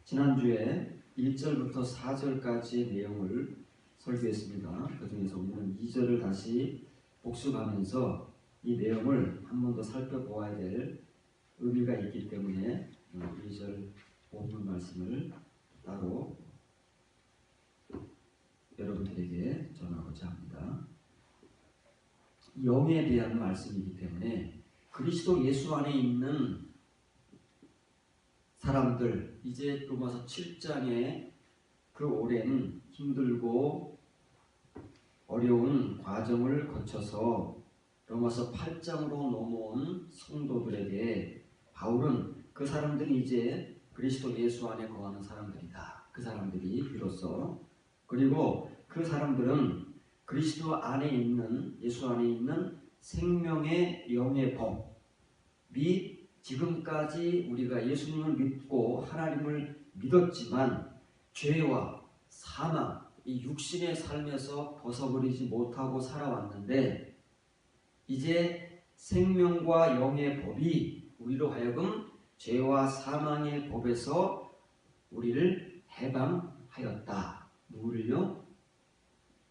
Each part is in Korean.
지난주에 1절부터 4절까지의 내용을 설교했습니다. 그 중에서 우리는 2절을 다시 복습하면서 이 내용을 한 번 더 살펴보아야 될 의미가 있기 때문에 2절 본문 말씀을 따로 여러분들에게 전하고자 합니다. 영에 대한 말씀이기 때문에 그리스도 예수 안에 있는 사람들, 이제 로마서 7장의 그 오랜 힘들고 어려운 과정을 거쳐서 로마서 8장으로 넘어온 성도들에게 바울은 그 사람들이 이제 그리스도 예수 안에 거하는 사람들이다. 그 사람들이 비로소, 그리고 그 사람들은 그리스도 안에 있는, 예수 안에 있는 생명의 영의 법 및 지금까지 우리가 예수님을 믿고 하나님을 믿었지만 죄와 사망, 이 육신의 삶에서 벗어버리지 못하고 살아왔는데 이제 생명과 영의 법이 우리로 하여금 죄와 사망의 법에서 우리를 해방하였다. 누구를요?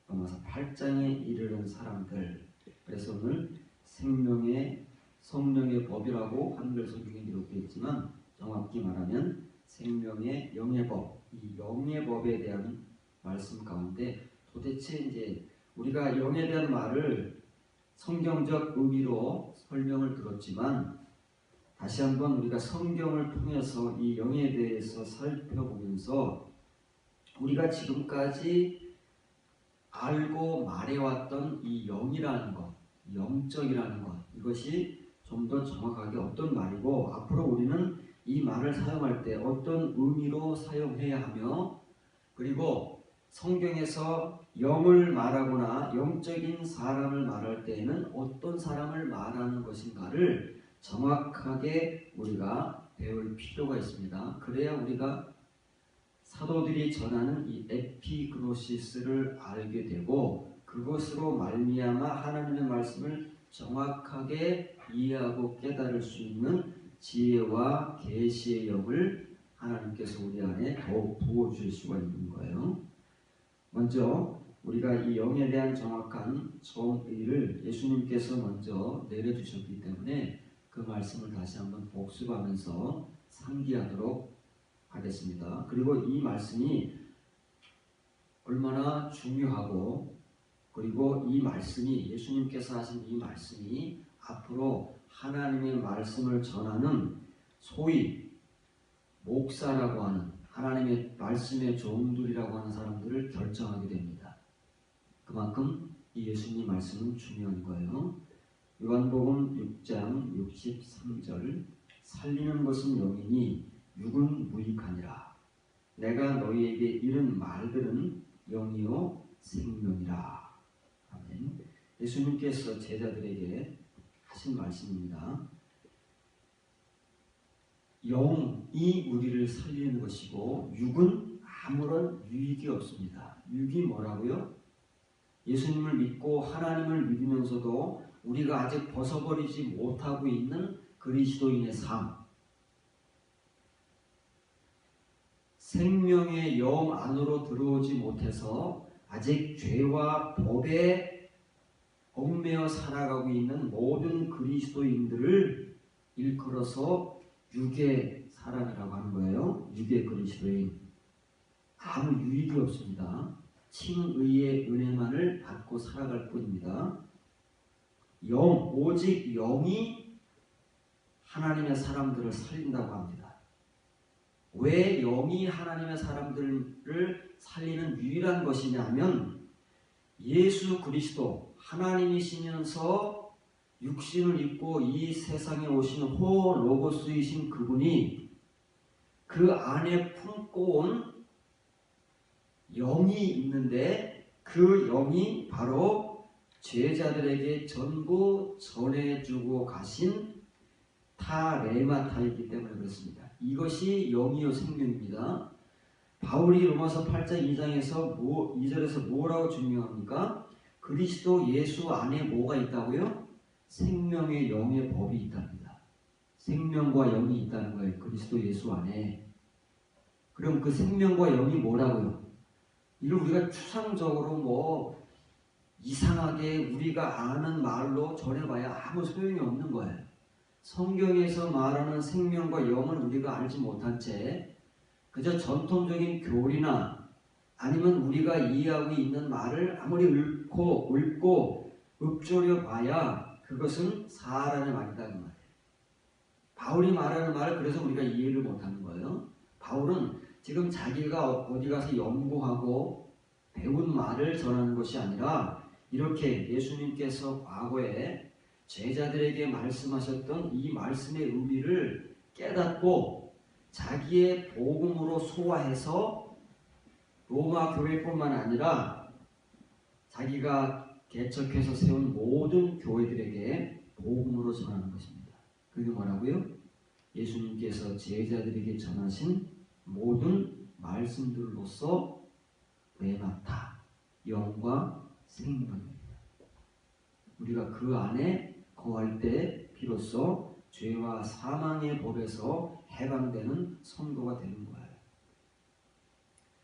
로마서 8장에 이르는 사람들. 그래서 오늘 생명의 성령의 법이라고 한글 성경에 기록되어 있지만 정확히 말하면 생명의 영의 법, 이 영의 법에 대한 말씀 가운데 도대체 이제 우리가 영에 대한 말을 성경적 의미로 설명을 들었지만 다시 한번 우리가 성경을 통해서 이 영에 대해서 살펴보면서 우리가 지금까지 알고 말해왔던 이 영이라는 것, 영적이라는 것, 이것이 좀 더 정확하게 어떤 말이고 앞으로 우리는 이 말을 사용할 때 어떤 의미로 사용해야 하며, 그리고 성경에서 영을 말하거나 영적인 사람을 말할 때에는 어떤 사람을 말하는 것인가를 정확하게 우리가 배울 필요가 있습니다. 그래야 우리가 사도들이 전하는 이 에피그노시스를 알게 되고 그것으로 말미암아 하나님의 말씀을 정확하게 이해하고 깨달을 수 있는 지혜와 계시의 영을 하나님께서 우리 안에 더욱 부어주실 수가 있는 거예요. 먼저 우리가 이 영에 대한 정확한 정의를 예수님께서 먼저 내려주셨기 때문에 그 말씀을 다시 한번 복습하면서 상기하도록 하겠습니다. 그리고 이 말씀이 얼마나 중요하고, 그리고 이 말씀이, 예수님께서 하신 이 말씀이 앞으로 하나님의 말씀을 전하는 소위 목사라고 하는 하나님의 말씀의 종들이라고 하는 사람들을 결정하게 됩니다. 그만큼 이 예수님 말씀은 중요한 거예요. 요한복음 6장 63절 살리는 것은 영이니 육은 무익하니라. 내가 너희에게 이른 말들은 영이요 생명이라. 아멘. 예수님께서 제자들에게 하신 말씀입니다. 영이 우리를 살리는 것이고 육은 아무런 유익이 없습니다. 육이 뭐라고요? 예수님을 믿고 하나님을 믿으면서도 우리가 아직 벗어버리지 못하고 있는 그리스도인의 삶, 생명의 영 안으로 들어오지 못해서 아직 죄와 법에 얽매여 살아가고 있는 모든 그리스도인들을 일컬어서 육의 사람이라고 하는 거예요. 육의 그리스도인. 아무 유익이 없습니다. 칭의의 은혜만을 받고 살아갈 뿐입니다. 오직 영이 하나님의 사람들을 살린다고 합니다. 왜 영이 하나님의 사람들을 살리는 유일한 것이냐면 예수 그리스도 하나님이시면서 육신을 입고 이 세상에 오신 호 로고스이신 그분이 그 안에 품고 온 영이 있는데 그 영이 바로 제자들에게 전부 전해주고 가신 타레마타이기 때문에 그렇습니다. 이것이 영이요 생명입니다. 바울이 로마서 8장 2절에서 뭐라고 증명합니까? 그리스도 예수 안에 뭐가 있다고요? 생명의 영의 법이 있답니다. 생명과 영이 있다는 거예요. 그리스도 예수 안에. 그럼 그 생명과 영이 뭐라고요? 이걸 우리가 추상적으로 뭐 이상하게 우리가 아는 말로 전해봐야 아무 소용이 없는 거예요. 성경에서 말하는 생명과 영을 우리가 알지 못한 채 그저 전통적인 교리나 아니면 우리가 이해하고 있는 말을 아무리 읊고 읊조려 봐야 그것은 사람의 말이다 그 말이에요. 바울이 말하는 말을 그래서 우리가 이해를 못하는 거예요. 바울은 지금 자기가 어디 가서 연구하고 배운 말을 전하는 것이 아니라 이렇게 예수님께서 과거에 제자들에게 말씀하셨던 이 말씀의 의미를 깨닫고 자기의 복음으로 소화해서 로마 교회뿐만 아니라 자기가 개척해서 세운 모든 교회들에게 복음으로 전하는 것입니다. 그게 뭐라고요? 예수님께서 제자들에게 전하신 모든 말씀들로서 레마타, 영과 생명입니다. 우리가 그 안에 거할 때 비로소 죄와 사망의 법에서 해방되는 성도가 되는 거예요.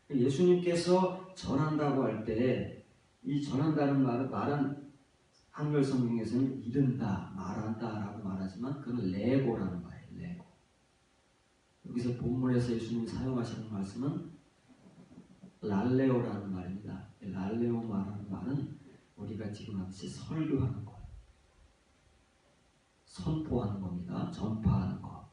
예수님께서 전한다고 할 때 이 전한다는 말은 한글 성경에서는 이른다, 말한다라고 말하지만 그건 레고라는 거예요. 레고. 여기서 본문에서 예수님이 사용하시는 말씀은 랄레오라는 말입니다. 랄레오 말하는 말은 우리가 지금 하듯이 설교하는 거, 선포하는 겁니다. 전파하는 거.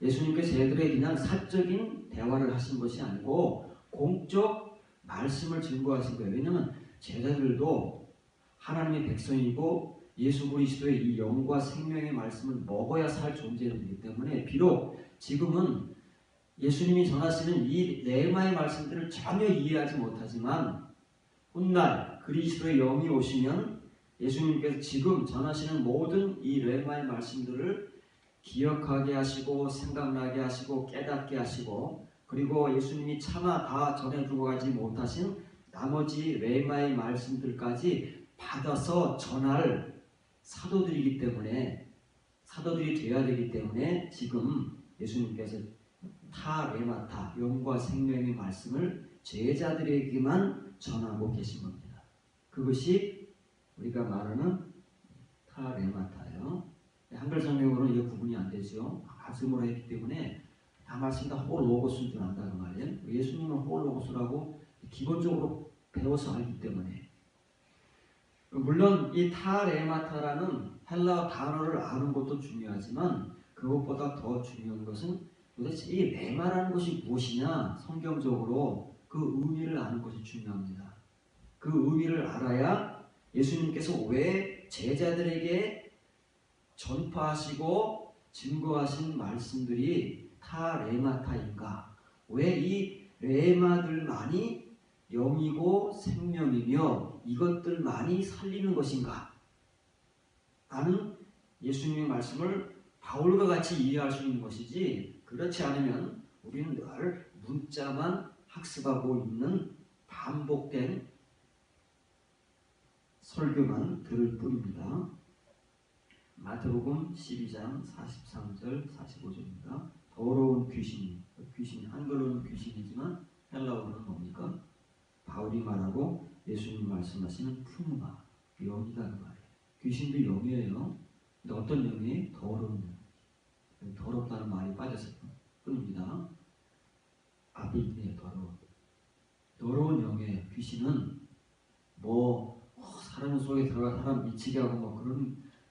예수님께서 제자들에게 그냥 사적인 대화를 하신 것이 아니고 공적 말씀을 증거하신 거예요. 왜냐하면 제자들도 하나님의 백성이고 예수 그리스도의 이 영과 생명의 말씀을 먹어야 살 존재이기 때문에 비록 지금은 예수님이 전하시는 이 레마의 말씀들을 전혀 이해하지 못하지만 훗날 그리스도의 영이 오시면 예수님께서 지금 전하시는 모든 이 레마의 말씀들을 기억하게 하시고 생각나게 하시고 깨닫게 하시고 그리고 예수님이 차마 다 전해주고 가지 못하신 나머지 레마의 말씀들까지 받아서 전할 사도들이기 때문에 사도들이 되어야 되기 때문에 지금 예수님께서 타 레마타 영과 생명의 말씀을 제자들에게만 전하고 계신 겁니다. 그것이 우리가 말하는 타 레마타예요. 한글 성경으로는 이게 구분이 안 되죠. 아즈모라 했기 때문에 다 말씀 다 홀로고스인 줄 안다는 말이에요. 예수님은 홀로고스라고 기본적으로 배워서 알기 때문에 물론 이 타레마타라는 헬라어 단어를 아는 것도 중요하지만 그것보다 더 중요한 것은 도대체 이 레마라는 것이 무엇이냐 성경적으로 그 의미를 아는 것이 중요합니다. 그 의미를 알아야 예수님께서 왜 제자들에게 전파하시고 증거하신 말씀들이 타레마타인가 왜 이 레마들만이 영이고 생명이며 이것들만이 살리는 것인가 라는 예수님의 말씀을 바울과 같이 이해할 수 있는 것이지 그렇지 않으면 우리는 늘 문자만 학습하고 있는 반복된 설교만 들을 뿐입니다. 마태복음 12장 43절 45절입니다. 더러운 귀신, 귀신 한글로는 귀신이지만 헬라어로는 뭡니까? 바울이 말하고 예수님 말씀하시는 푸누마, 영이라는 말이에요. 귀신도 영이에요. 근데 어떤 영이? 더러운 영. 더럽다는 말이 빠졌을 뿐입니다. 앞에 있네요. 더러운 영의 귀신은 사람 속에 들어가 사람 미치게 하고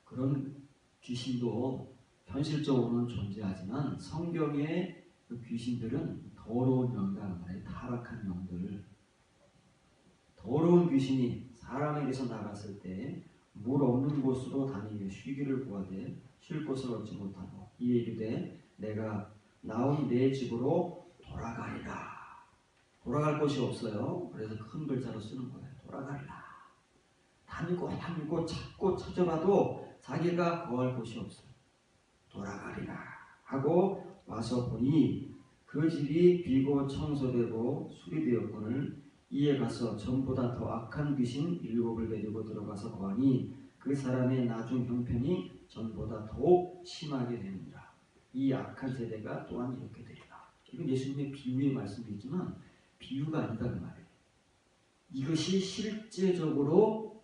그런 귀신도 현실적으로는 존재하지만 성경의 그 귀신들은 더러운 영이라는 말이에요. 타락한 영들. 더러운 귀신이 사람에게서 나갔을 때 물 없는 곳으로 다니며 쉬기를 구하되 쉴 곳을 얻지 못하고 이에 이르되 내가 나온 내 집으로 돌아가리라. 돌아갈 곳이 없어요. 그래서 큰 글자로 쓰는 거예요. 돌아가리라. 다니고 찾고 찾아봐도 자기가 거할 곳이 없어요. 돌아가리라 하고 와서 보니 그 집이 비고 청소되고 수리되었거늘 이에 가서 전보다 더 악한 귀신 7을 데리고 들어가서 거하니 그 사람의 나중 형편이 전보다 더욱 심하게 되느니라. 이 악한 세대가 또한 이렇게 되리라. 이건 예수님의 비유의 말씀도 있지만 비유가 아니다 그 말이에요. 이것이 실제적으로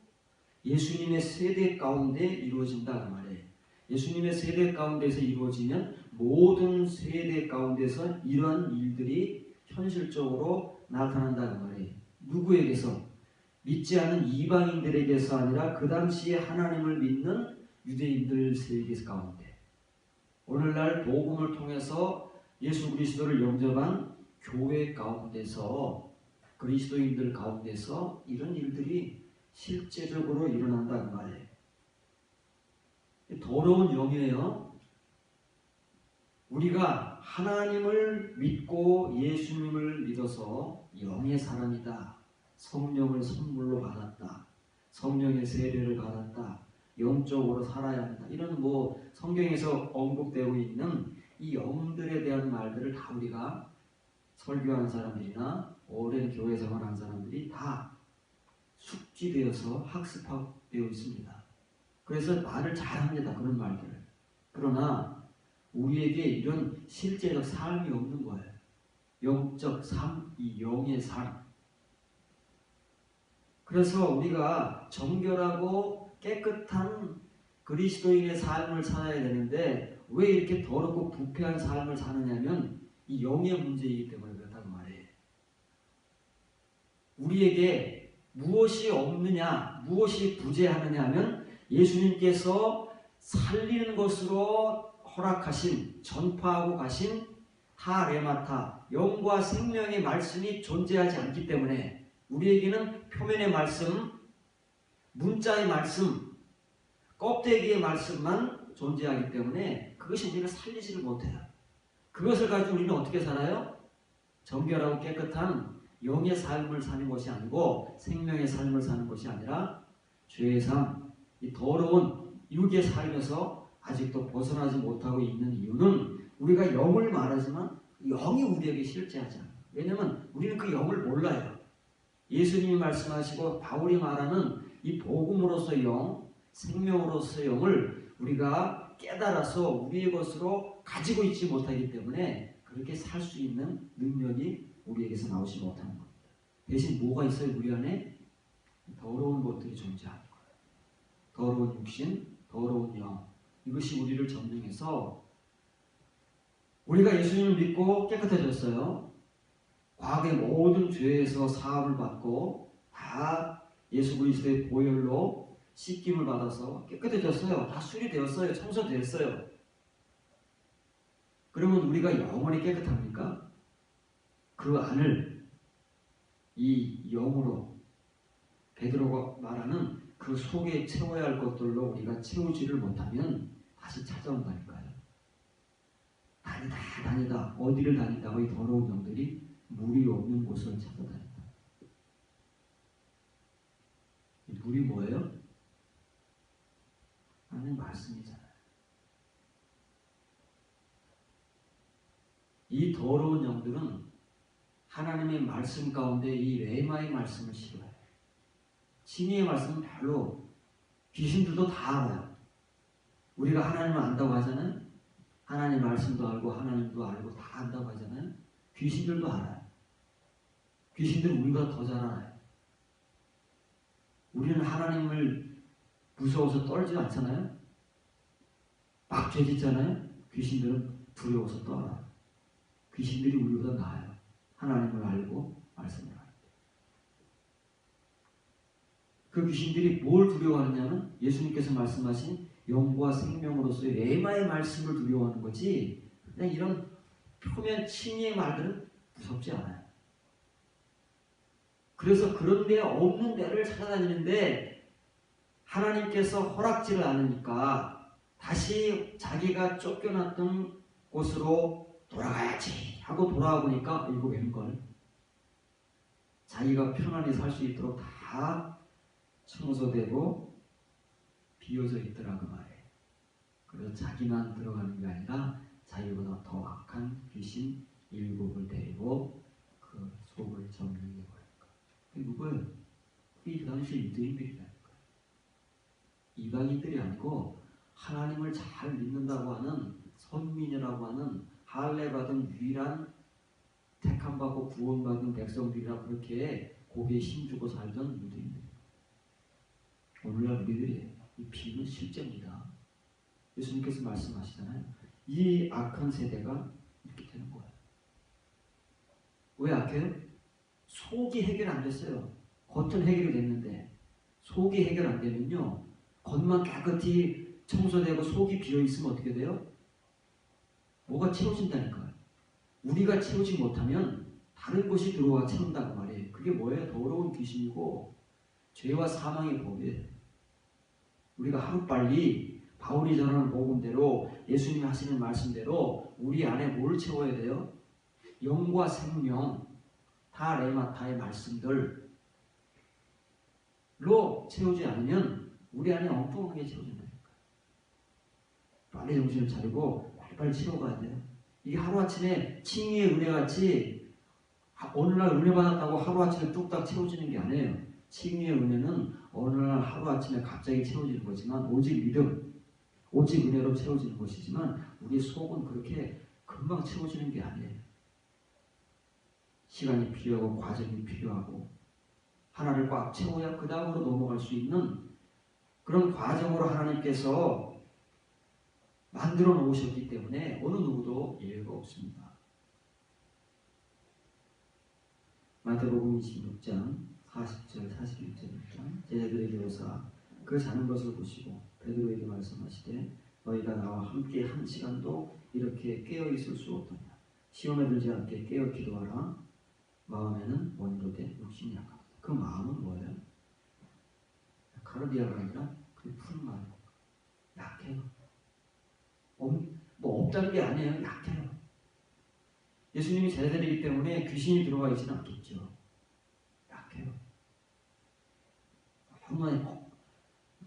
예수님의 세대 가운데 이루어진다 그 말이에요. 예수님의 세대 가운데서 이루어지면 모든 세대 가운데서 이러한 일들이 현실적으로 나타난다 그 말이에요. 누구에게서? 믿지 않는 이방인들에게서 아니라 그 당시에 하나님을 믿는 유대인들 세계 가운데, 오늘날 복음을 통해서 예수 그리스도를 영접한 교회 가운데서, 그리스도인들 가운데서 이런 일들이 실제적으로 일어난다는 말이에요. 더러운 영이에요. 우리가 하나님을 믿고 예수님을 믿어서 영의 사람이다, 성령을 선물로 받았다, 성령의 세례를 받았다, 영적으로 살아야 한다, 이런 성경에서 언급되고 있는 이 영들에 대한 말들을 다 우리가 설교하는 사람들이나 오랜 교회 생활하는 사람들이 다 숙지되어서 학습되어 있습니다. 그래서 말을 잘합니다. 그런 말들을. 그러나 우리에게 이런 실제적 삶이 없는 거예요. 영적 삶, 이 영의 삶. 그래서 우리가 정결하고 깨끗한 그리스도인의 삶을 살아야 되는데 왜 이렇게 더럽고 부패한 삶을 사느냐면 이 영의 문제이기 때문에 그렇다고 말해요. 우리에게 무엇이 없느냐, 무엇이 부재하느냐 하면 예수님께서 살리는 것으로 허락하신, 전파하고 가신 하레마타, 영과 생명의 말씀이 존재하지 않기 때문에 우리에게는 표면의 말씀, 문자의 말씀, 껍데기의 말씀만 존재하기 때문에 그것이 우리를 살리지를 못해요. 그것을 가지고 우리는 어떻게 살아요? 정결하고 깨끗한 영의 삶을 사는 것이 아니고 생명의 삶을 사는 것이 아니라 죄의 삶, 이 더러운 육의 삶에서 아직도 벗어나지 못하고 있는 이유는 우리가 영을 말하지만 영이 우리에게 실제하지 않아요. 왜냐하면 우리는 그 영을 몰라요. 예수님이 말씀하시고 바울이 말하는 이 복음으로서 영, 생명으로서 영을 우리가 깨달아서 우리의 것으로 가지고 있지 못하기 때문에 그렇게 살 수 있는 능력이 우리에게서 나오지 못하는 겁니다. 대신 뭐가 있어요? 우리 안에 더러운 것들이 존재하는 거예요. 더러운 육신, 더러운 영, 이것이 우리를 점령해서 우리가 예수님을 믿고 깨끗해졌어요. 과거의 모든 죄에서 사함을 받고 다 예수 그리스도의 보혈로 씻김을 받아서 깨끗해졌어요. 다 수리되었어요. 청소되었어요. 그러면 우리가 영원히 깨끗합니까? 그 안을 이 영으로 베드로가 말하는 그 속에 채워야 할 것들로 우리가 채우지를 못하면 다시 찾아온다니까요. 다니다 어디를 다닌다고 이 더러운 영들이 물이 없는 곳을 찾아다닌다. 이 물이 뭐예요? 하나님 말씀이잖아요. 이 더러운 영들은 하나님의 말씀 가운데 이 레마의 말씀을 싫어해요. 진리의 말씀은 별로, 귀신들도 다 알아요. 우리가 하나님을 안다고 하잖아요. 하나님 말씀도 알고 하나님도 알고 다 안다고 하잖아요. 귀신들도 알아요. 귀신들은 우리가 더 잘 알아요. 우리는 하나님을 무서워서 떨지 않잖아요. 막 죄짓잖아요. 귀신들은 두려워서 떨어요. 귀신들이 우리보다 나아요. 하나님을 알고 말씀을 알고. 그 귀신들이 뭘 두려워하느냐면 예수님께서 말씀하신 영과 생명으로서의 레마의 말씀을 두려워하는 거지, 그냥 이런 표면 친의의 말들은 무섭지 않아요. 그래서 그런 데 없는 데를 찾아다니는데 하나님께서 허락지를 않으니까 다시 자기가 쫓겨났던 곳으로 돌아가야지 하고 돌아와 보니까 이거 웬걸, 자기가 편안히 살 수 있도록 다 청소되고 비워져 있더라고 말이에요. 그래서 자기만 들어가는 게 아니라 자기보다 더 악한 귀신 7을 데리고 그 속을 점령해 버릴까. 그게 누구예요? 이 당시 유대인들이라는 거예요. 이방인들이 아니고 하나님을 잘 믿는다고 하는 선민이라고 하는 할례 받은 유일한 택함받고 구원받은 백성들이라 그렇게 고개에 힘주고 살던 유대인들. 오늘날 우리들이 이 비유는 실제입니다. 예수님께서 말씀하시잖아요. 이 악한 세대가 이렇게 되는 거예요. 왜 악해요? 속이 해결 안 됐어요. 겉은 해결이 됐는데 속이 해결 안 되면요, 겉만 깨끗이 청소되고 속이 비어 있으면 어떻게 돼요? 뭐가 채워진다니까요. 우리가 채우지 못하면 다른 것이 들어와 채운다고 말이에요. 그게 뭐예요? 더러운 귀신이고 죄와 사망의 법이에요. 우리가 하루빨리 바울이 전하는 복음대로, 예수님이 하시는 말씀대로 우리 안에 뭘 채워야 돼요? 영과 생명, 다 레마타의 말씀들로 채우지 않으면 우리 안에 엉뚱하게 채워진다니까요. 빨리 정신을 차리고 빨리 채워가야 돼요. 이게 하루아침에 칭의의 은혜같이 어느 날 은혜 받았다고 하루아침에 뚝딱 채워지는 게 아니에요. 칭의의 은혜는 어느 날 하루아침에 갑자기 채워지는 거지만, 오직 믿음, 오직 은혜로 채워지는 것이지만 우리 속은 그렇게 금방 채워지는 게 아니에요. 시간이 필요하고 과정이 필요하고 하나를 꽉 채워야 그 다음으로 넘어갈 수 있는 그런 과정으로 하나님께서 만들어 놓으셨기 때문에 어느 누구도 예외가 없습니다. 마태복음 26장 40절 41절입니다. 제자들에게 오사 그 자는 것을 보시고 베드로에게 말씀하시되 너희가 나와 함께 한 시간도 이렇게 깨어 있을 수 없더냐. 시험에 들지 않게 깨어 기도하라. 마음에는 원로되 욕심이 약하다. 그 마음은 뭐예요? 카르디아가 아니라 그 푸른 마음. 약해요. 뭐 없다는 게 아니에요. 약해요. 예수님이 제자들이기 때문에 귀신이 들어가 있지는 않겠죠. 약해요. 정말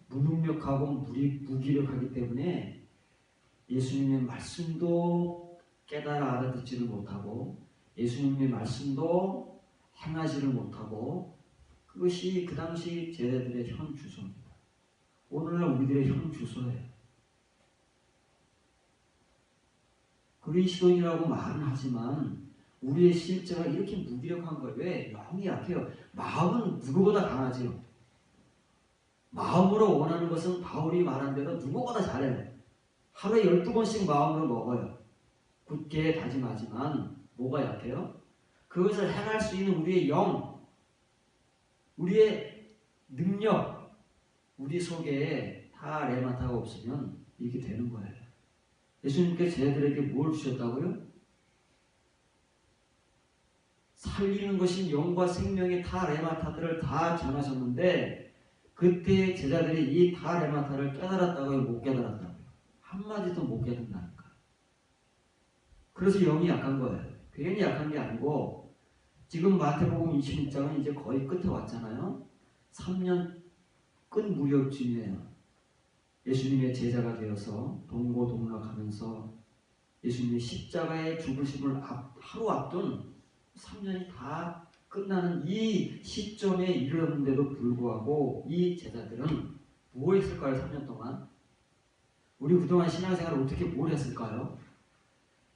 무능력하고 무기력하기 때문에 예수님의 말씀도 깨달아 알아듣지를 못하고 예수님의 말씀도 행하지를 못하고, 그것이 그 당시 제자들의 현 주소입니다. 오늘날 우리들의 현 주소예요. 그리스도인이라고 말은 하지만 우리의 실제가 이렇게 무기력한 거예요. 왜? 영이 약해요. 마음은 누구보다 강하죠. 마음으로 원하는 것은 바울이 말한 대로 누구보다 잘해요. 하루에 12번씩 마음으로 먹어요. 굳게 다짐하지만 뭐가 약해요? 그것을 행할 수 있는 우리의 영, 우리의 능력, 우리 속에 다 레마타가 없으면 이렇게 되는 거예요. 예수님께서 제자들에게 뭘 주셨다고요? 살리는 것인 영과 생명의 다 레마타들을 다 전하셨는데, 그때 제자들이 이 다 레마타를 깨달았다고요? 못 깨달았다고요? 한마디도 못 깨닫는다니까. 그래서 영이 약한 거예요. 괜히 약한 게 아니고, 지금 마태복음 26장은 이제 거의 끝에 왔잖아요. 3년 끝 무렵쯤이에요. 예수님의 제자가 되어서 동고동락하면서 예수님의 십자가의 죽으심을 하루 앞둔 3년이 다 끝나는 이 시점에 이르렀는데도 불구하고 이 제자들은 뭐 했을까요? 3년 동안? 우리 그동안 신앙생활을 어떻게 뭘 했을까요?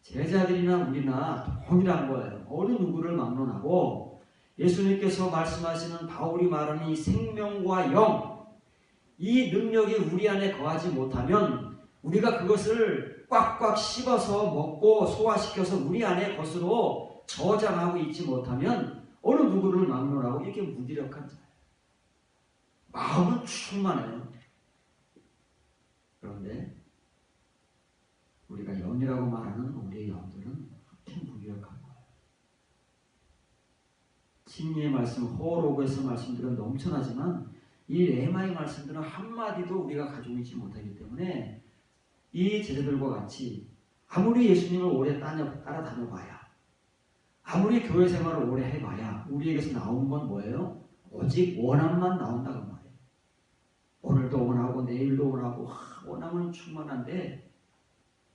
제자들이나 우리나 동일한 거예요. 어느 누구를 막론하고 예수님께서 말씀하시는 바울이 말하는 이 생명과 영, 이 능력이 우리 안에 거하지 못하면, 우리가 그것을 꽉꽉 씹어서 먹고 소화시켜서 우리 안에 것으로 저장하고 있지 못하면 어느 누구를 막론하고 이렇게 무기력한 자예요. 마음은 충만해요. 그런데 우리가 영이라고 말하는 우리의 영들은 그렇게 무기력한 거예요. 진리의 말씀, 호로그에서 말씀들은 넘쳐나지만 이 레마의 말씀들은 한마디도 우리가 가지고 있지 못하기 때문에 이 제자들과 같이 아무리 예수님을 오래 따라다녀봐야, 아무리 교회 생활을 오래 해봐야 우리에게서 나온 건 뭐예요? 오직 원함만 나온다고 말이에요. 오늘도 원하고 내일도 원하고 원함은 충만한데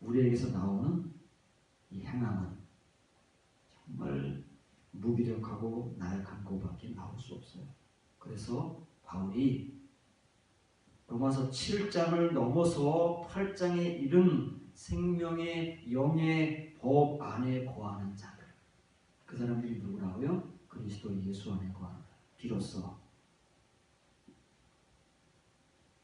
우리에게서 나오는 이 행함은 정말 무기력하고 나약한 것밖에 나올 수 없어요. 그래서 바울이 로마서 7장을 넘어서 8장에 이른 생명의 영의 법 안에 거하는 자들, 그 사람들이 누구라고요? 그리스도 예수 안에 거하는 비로소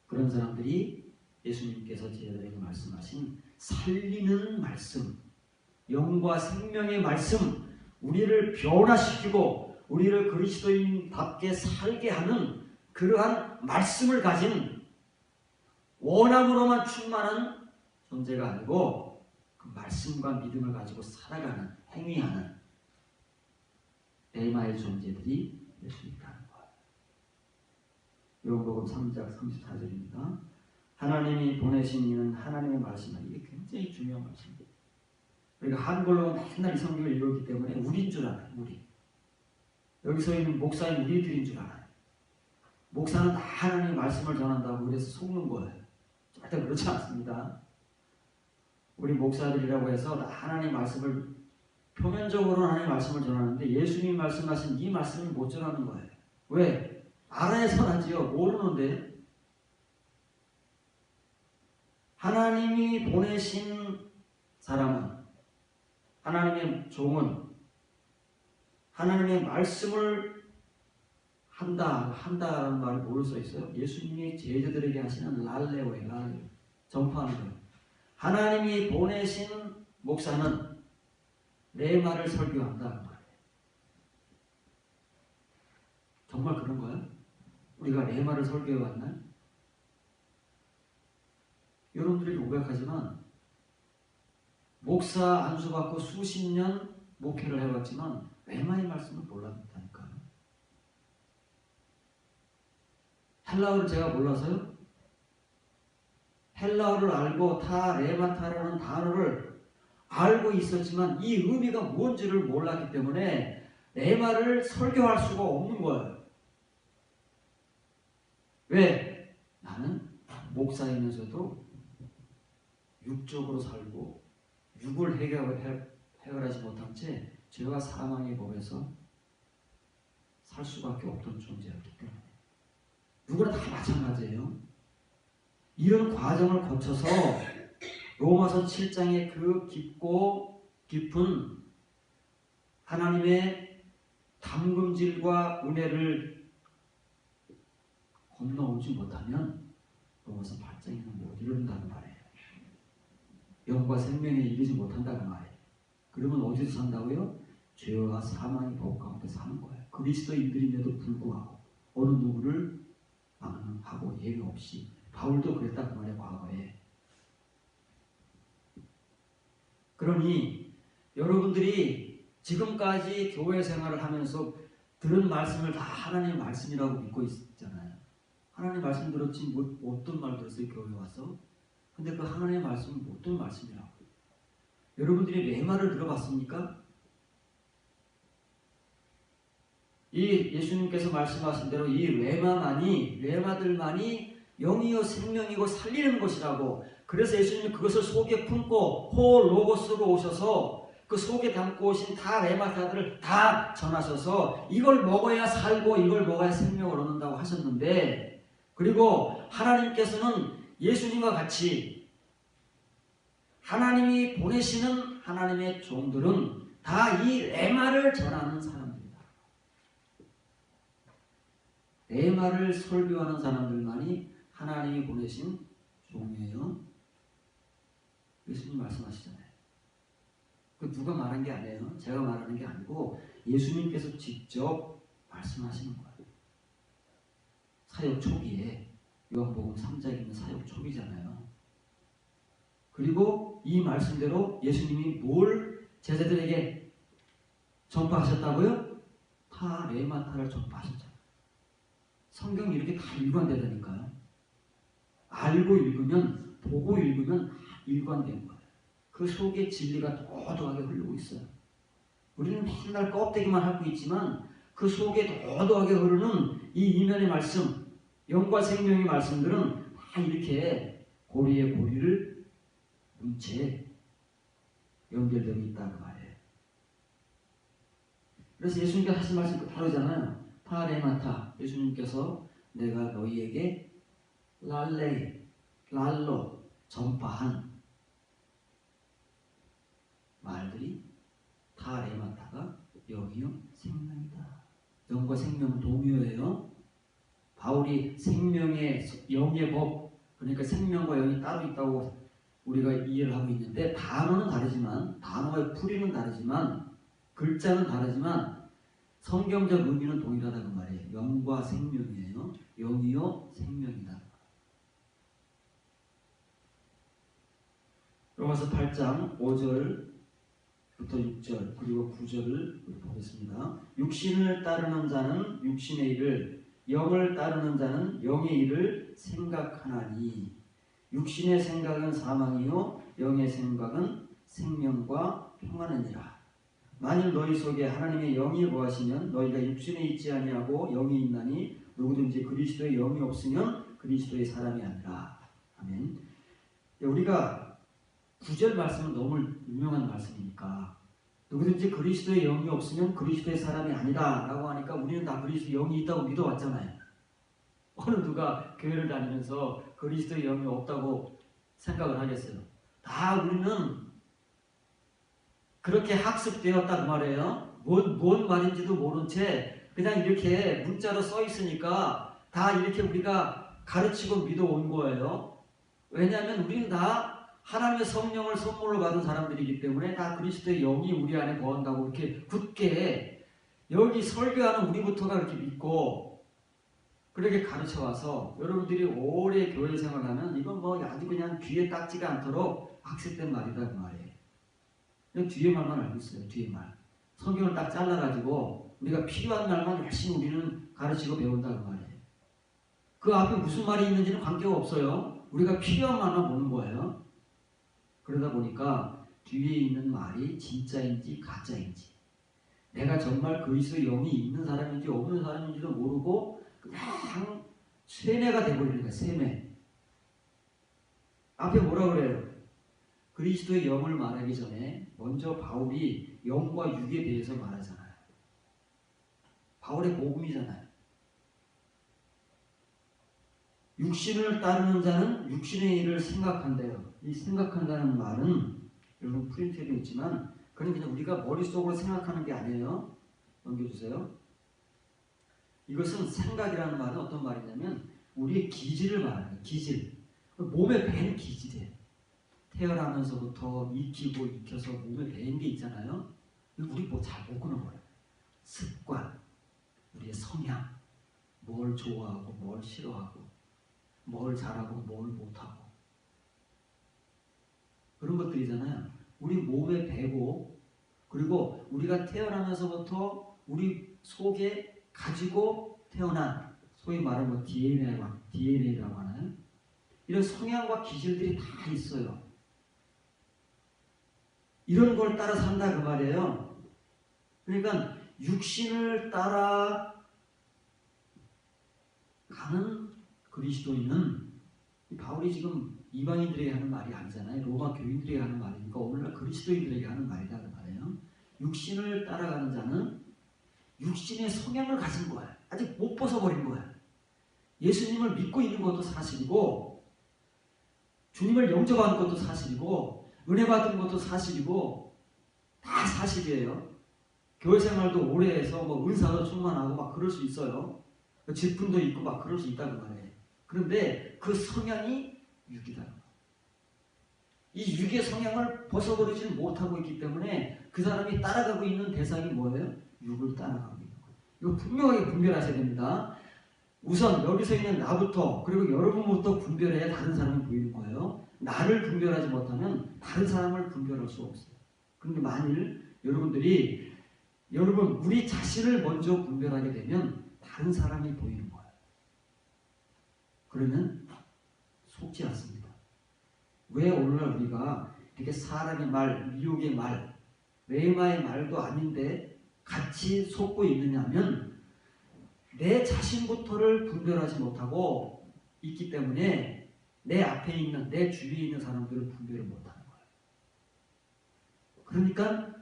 그런 사람들이 예수님께서 제자들에게 말씀하신 살리는 말씀, 영과 생명의 말씀, 우리를 변화시키고 우리를 그리스도인답게 살게 하는 그러한 말씀을 가진 원함으로만 충만한 존재가 아니고 그 말씀과 믿음을 가지고 살아가는, 행위하는 레마의 존재들이 될 수 있다는 거예요. 요한복음 3장 34절입니다. 하나님이 보내신 이는 하나님의 말씀이다. 이게 굉장히 중요한 말씀입니다. 우리가 한글로 맨날 이 성경을 읽었기 때문에 우리인 줄 알아요. 우리. 여기서 있는 목사인 우리들인 줄 알아요. 목사는 다 하나님의 말씀을 전한다고 그래서 속는 거예요. 절대 그렇지 않습니다. 우리 목사들이라고 해서 다 하나님의 말씀을 표면적으로 하나님의 말씀을 전하는데 예수님이 말씀하신 이 말씀을 못 전하는 거예요. 왜? 알아야서 하지요. 모르는데. 하나님이 보내신 사람은, 하나님의 종은 하나님의 말씀을 한다라는 말이 뭐로 써 있어요? 예수님이 제자들에게 하시는 랄레오에 전파하는 거예요. 하나님이 보내신 목사는 내 말을 설교한다. 정말 그런 거야? 우리가 내 말을 설교해 왔나요? 여러분들이 고백하지만 목사 안수받고 수십 년 목회를 해왔지만 레마의 말씀을 몰랐다니까요. 헬라어를 제가 몰라서요? 헬라어를 알고 레마타라는 단어를 알고 있었지만 이 의미가 뭔지를 몰랐기 때문에 레마를 설교할 수가 없는 거예요. 왜? 나는 목사이면서도 육적으로 살고 육을 해결하지 못한 채 죄와 사망의 법에서 살 수밖에 없던 존재였기 때문에 누구나 다 마찬가지예요. 이런 과정을 거쳐서 로마서 7장의 그 깊고 깊은 하나님의 담금질과 은혜를 건너오지 못하면 로마서 8장에는 못 이룬다는 말이에요. 영과 생명에 이르지 못한다는 말이에요. 그러면 어디서 산다고요? 죄와 사망의 법 가운데 사는 거예요. 그리스도인들인데도 불구하고 어느 누구를 막론하고 예외 없이 바울도 그랬다고 말해요. 과거에. 그러니 여러분들이 지금까지 교회 생활을 하면서 들은 말씀을 다 하나님의 말씀이라고 믿고 있잖아요. 하나님의 말씀 들었지 어떤 말 들었어요? 교회 와서? 근데 그 하나님의 말씀은 어떤 말씀이라고? 여러분들이 레마를 들어봤습니까? 이 예수님께서 말씀하신 대로 이 레마들만이 영이요 생명이고 살리는 것이라고. 그래서 예수님이 그것을 속에 품고 호로고스로 오셔서 그 속에 담고 오신 레마타들을 다 전하셔서 이걸 먹어야 살고 이걸 먹어야 생명을 얻는다고 하셨는데, 그리고 하나님께서는 예수님과 같이 하나님이 보내시는 하나님의 종들은 다 이 레마를 전하는 사람들이다. 레마를 설교하는 사람들만이 하나님이 보내신 종이에요. 예수님 말씀하시잖아요. 그 누가 말한 게 아니에요. 제가 말하는 게 아니고 예수님께서 직접 말씀하시는 거예요. 사역 초기에 요한복음 3장이면 사역 초기잖아요. 그리고 이 말씀대로 예수님이 뭘 제자들에게 전파하셨다고요? 레마타를 전파하셨잖아요. 성경이 이렇게 다 일관되다니까요. 알고 읽으면, 보고 읽으면 다 일관된 거예요. 그 속에 진리가 도도하게 흐르고 있어요. 우리는 맨날 껍데기만 하고 있지만 그 속에 도도하게 흐르는 이 이면의 말씀, 영과 생명의 말씀들은 다 이렇게 고리에 고리를 문채 연결되어 있다는 말이에요. 그래서 예수님께서 하신 말씀 다르잖아요. 레마타, 예수님께서 내가 너희에게 랄로 전파한 말들이 레마타가 영이요 생명이다. 영과 생명은 동요예요. 바울이 생명의 영의 법, 그러니까 생명과 영이 따로 있다고 우리가 이해를 하고 있는데, 단어는 다르지만, 단어의 풀이는 다르지만, 글자는 다르지만 성경적 의미는 동일하다는 말이에요. 영과 생명이에요. 영이요 생명이다. 로마서 8장 5절부터 6절 그리고 9절을 보겠습니다. 육신을 따르는 자는 육신의 일을, 영을 따르는 자는 영의 일을 생각하나니 육신의 생각은 사망이요 영의 생각은 생명과 평안이니라. 만일 너희 속에 하나님의 영이 거하시면 너희가 육신에 있지 아니하고 영이 있나니 누구든지 그리스도의 영이 없으면 그리스도의 사람이 아니라. 아멘. 우리가 9절 말씀은 너무 유명한 말씀이니까, 누구든지 그리스도의 영이 없으면 그리스도의 사람이 아니다 라고 하니까 우리는 다 그리스도의 영이 있다고 믿어왔잖아요. 어느 누가 교회를 다니면서 그리스도의 영이 없다고 생각을 하겠어요? 다 우리는 그렇게 학습되었다 그 말이에요. 뭔 말인지도 모른 채 그냥 이렇게 문자로 써 있으니까 다 이렇게 우리가 가르치고 믿어온 거예요. 왜냐하면 우리는 다 하나님의 성령을 선물로 받은 사람들이기 때문에 다 그리스도의 영이 우리 안에 거한다고 이렇게 굳게 여기 설교하는 우리부터가 그렇게 믿고 그렇게 가르쳐와서, 여러분들이 오래 교회 생활하면 이건 뭐 아주 그냥 귀에 닦지가 않도록 학습된 말이다 그 말이에요. 그냥 뒤에 말만 알고 있어요. 뒤에 말. 성경을 딱 잘라가지고 우리가 필요한 말만 열심히 우리는 가르치고 배운다 그 말이에요. 그 앞에 무슨 말이 있는지는 관계가 없어요. 우리가 필요한 말만 보는 거예요. 그러다 보니까 뒤에 있는 말이 진짜인지 가짜인지, 내가 정말 그리스도의 영이 있는 사람인지 없는 사람인지도 모르고 그냥 세뇌가 돼버리는 거예요. 세뇌. 앞에 뭐라 그래요? 그리스도의 영을 말하기 전에 먼저 바울이 영과 육에 대해서 말하잖아요. 바울의 복음이잖아요. 육신을 따르는 자는 육신의 일을 생각한대요. 이 생각한다는 말은 여러분 프린트에도 있지만 그건 그냥 우리가 머릿속으로 생각하는 게 아니에요. 넘겨주세요. 이것은 생각이라는 말은 어떤 말이냐면 우리의 기질을 말하는, 기질. 몸에 밴 기질이에요. 태어나면서부터 익히고 익혀서 몸에 밴 게 있잖아요. 우리 뭐 잘 못 끄는 거예요. 습관, 우리의 성향, 뭘 좋아하고 뭘 싫어하고 뭘 잘하고 뭘 못하고 그런 것들이잖아요. 우리 몸에 배고, 그리고 우리가 태어나면서부터 우리 속에 가지고 태어난, 소위 말하는 뭐 DNA라고 하나요? 이런 성향과 기질들이 다 있어요. 이런 걸 따라 산다 그 말이에요. 그러니까 육신을 따라 가는 그리스도인은, 바울이 지금 이방인들에게 하는 말이 아니잖아요. 로마 교인들에게 하는 말이니까 오늘날 그리스도인들에게 하는 말이다 그 말이에요. 육신을 따라가는 자는 육신의 성향을 가진 거야. 아직 못 벗어버린 거야. 예수님을 믿고 있는 것도 사실이고, 주님을 영접하는 것도 사실이고, 은혜 받은 것도 사실이고, 다 사실이에요. 교회 생활도 오래 해서 뭐 은사도 충만하고 막 그럴 수 있어요. 직분도 있고 막 그럴 수 있다는 말이에요. 그런데 그 성향이 육이다. 이 육의 성향을 벗어버리지 못하고 있기 때문에 그 사람이 따라가고 있는 대상이 뭐예요? 육을 따라가고 있는 거예요. 이거 분명하게 분별하셔야 됩니다. 우선 여기서 있는 나부터, 그리고 여러분부터 분별해야 다른 사람이 보이는 거예요. 나를 분별하지 못하면 다른 사람을 분별할 수 없어요. 그런데 만일 우리 자신을 먼저 분별하게 되면 다른 사람이 보이는 거예요. 그러면 속지 않습니다. 왜 오늘날 우리가 이렇게 사람의 말, 미혹의 말, 레마의 말도 아닌데 같이 속고 있느냐면 내 자신부터를 분별하지 못하고 있기 때문에 내 앞에 있는, 내 주위에 있는 사람들을 분별을 못하는 거예요. 그러니까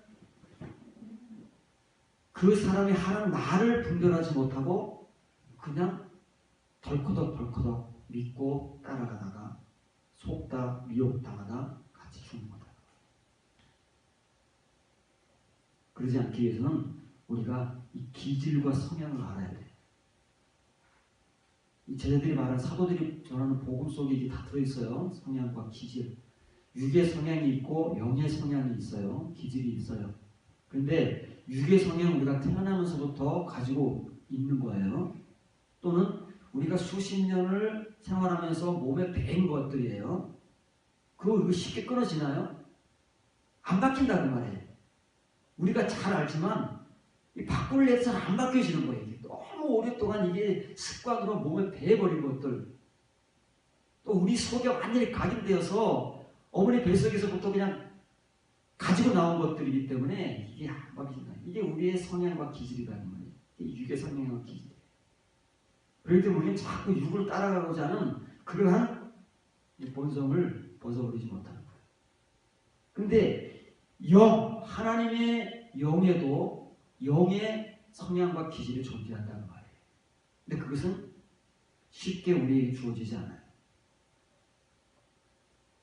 그 사람이 하는 말을 분별하지 못하고 그냥 덜커덕 믿고 따라가다가 속다 미혹당하다 같이 죽는 거다. 그러지 않기 위해서는 우리가 이 기질과 성향을 알아야 돼. 이 제자들이 말하는 사도들이 전하는 복음 속에 이게 다 들어있어요. 성향과 기질. 육의 성향이 있고 영의 성향이 있어요. 기질이 있어요. 그런데 육의 성향은 우리가 태어나면서부터 가지고 있는 거예요. 또는 우리가 수십 년을 생활하면서 몸에 배인 것들이에요. 그거 쉽게 끊어지나요? 안 바뀐다고 말해요. 우리가 잘 알지만 바꾸려 해서 안 바뀌어지는 거예요. 너무 오랫동안 이게 습관으로 몸에 배해버린 것들. 또 우리 속에 완전히 각인되어서 어머니 뱃속에서부터 그냥 가지고 나온 것들이기 때문에 이게 안 바뀌진다. 이게 우리의 성향과 기질이라는 거예요. 이게 육의 성향과 기질. 그렇기 때문에 우리는 자꾸 육을 따라가고자 하는 그러한 본성을 벗어버리지 못하는 거예요. 근데 하나님의 영에도 영의 성향과 기질이 존재한다는 말이에요. 근데 그것은 쉽게 우리에게 주어지지 않아요.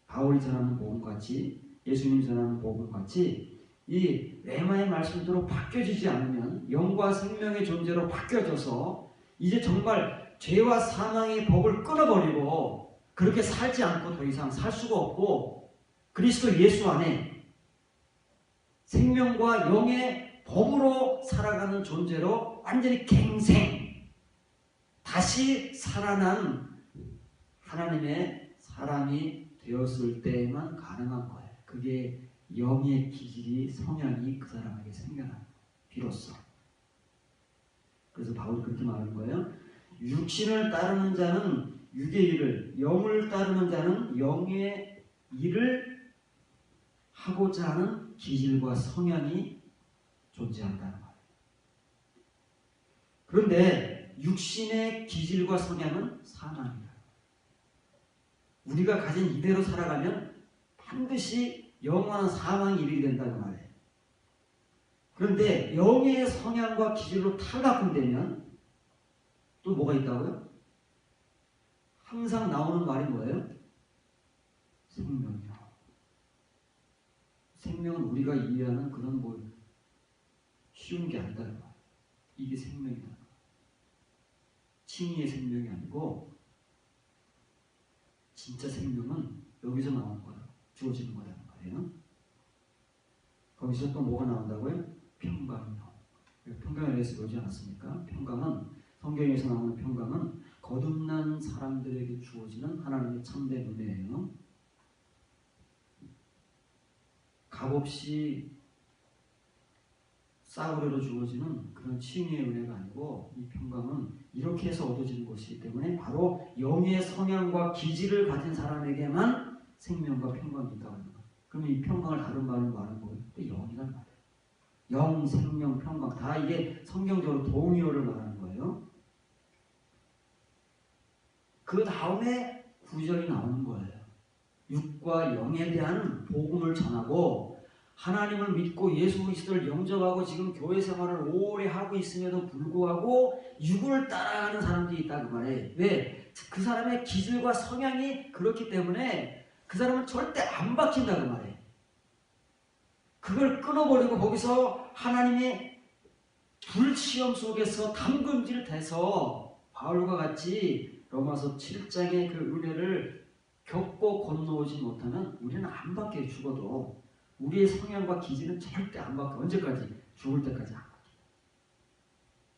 바울이 전하는 복음같이 예수님이 전하는 복음같이 이 레마의 말씀대로 바뀌어지지 않으면 영과 생명의 존재로 바뀌어져서 이제 정말 죄와 사망의 법을 끊어버리고 그렇게 살지 않고 더 이상 살 수가 없고 그리스도 예수 안에 생명과 영의 범으로 살아가는 존재로 완전히 갱생 다시 살아난 하나님의 사람이 되었을 때만 가능한 거예요. 그게 영의 기질이 성향이 그 사람에게 생겨나는 거예요. 비로소. 그래서 바울이 그렇게 말하는 거예요. 육신을 따르는 자는 육의 일을, 영을 따르는 자는 영의 일을 하고자 하는 기질과 성향이 존재한다는 거예요. 그런데 육신의 기질과 성향은 사망이다. 우리가 가진 이대로 살아가면 반드시 영원한 사망이 이르게 된다는 말이에요. 그런데 영의 성향과 기질로 탈바꿈되면 또 뭐가 있다고요? 항상 나오는 말이 뭐예요? 생명이요. 생명은 우리가 이해하는 그런 쉬운 게 아니다는 말이에요. 이게 생명이다. 칭의의 생명이 아니고 진짜 생명은 여기서 나오는 거예요. 주어지는 거라는 말이에요. 거기서 또 뭐가 나온다고요? 평강이요. 평강에 대해서 배우지 않았습니까? 평강은 성경에서 나오는 평강은 거듭난 사람들에게 주어지는 하나님의 참된 은혜예요. 값없이 싸구려로 주어지는 그런 칭의의 은혜가 아니고 이 평강은 이렇게 해서 얻어지는 것이기 때문에 바로 영의 성향과 기질을 가진 사람에게만 생명과 평강이 있다고 하는 거예요. 그러면 이 평강을 다른 말로 말하는 거예요. 또 영이란 말이에요. 영, 생명, 평강 다 이게 성경적으로 동의어를 말하는 거예요. 그 다음에 구절이 나오는 거예요. 육과 영에 대한 복음을 전하고 하나님을 믿고 예수 그리스도를 영접하고 지금 교회 생활을 오래 하고 있음에도 불구하고 육을 따라가는 사람들이 있다고 말해. 왜? 그 사람의 기질과 성향이 그렇기 때문에 그 사람은 절대 안 바뀐다고 말해. 그걸 끊어버리고 거기서 하나님의 불시험 속에서 담금질 돼서 바울과 같이 로마서 7장의 그 은혜를 겪고 건너오지 못하면 우리는 안 바뀌어요. 죽어도 우리의 성향과 기질은 절대 안 바뀌어. 언제까지? 죽을 때까지 안 바뀌어.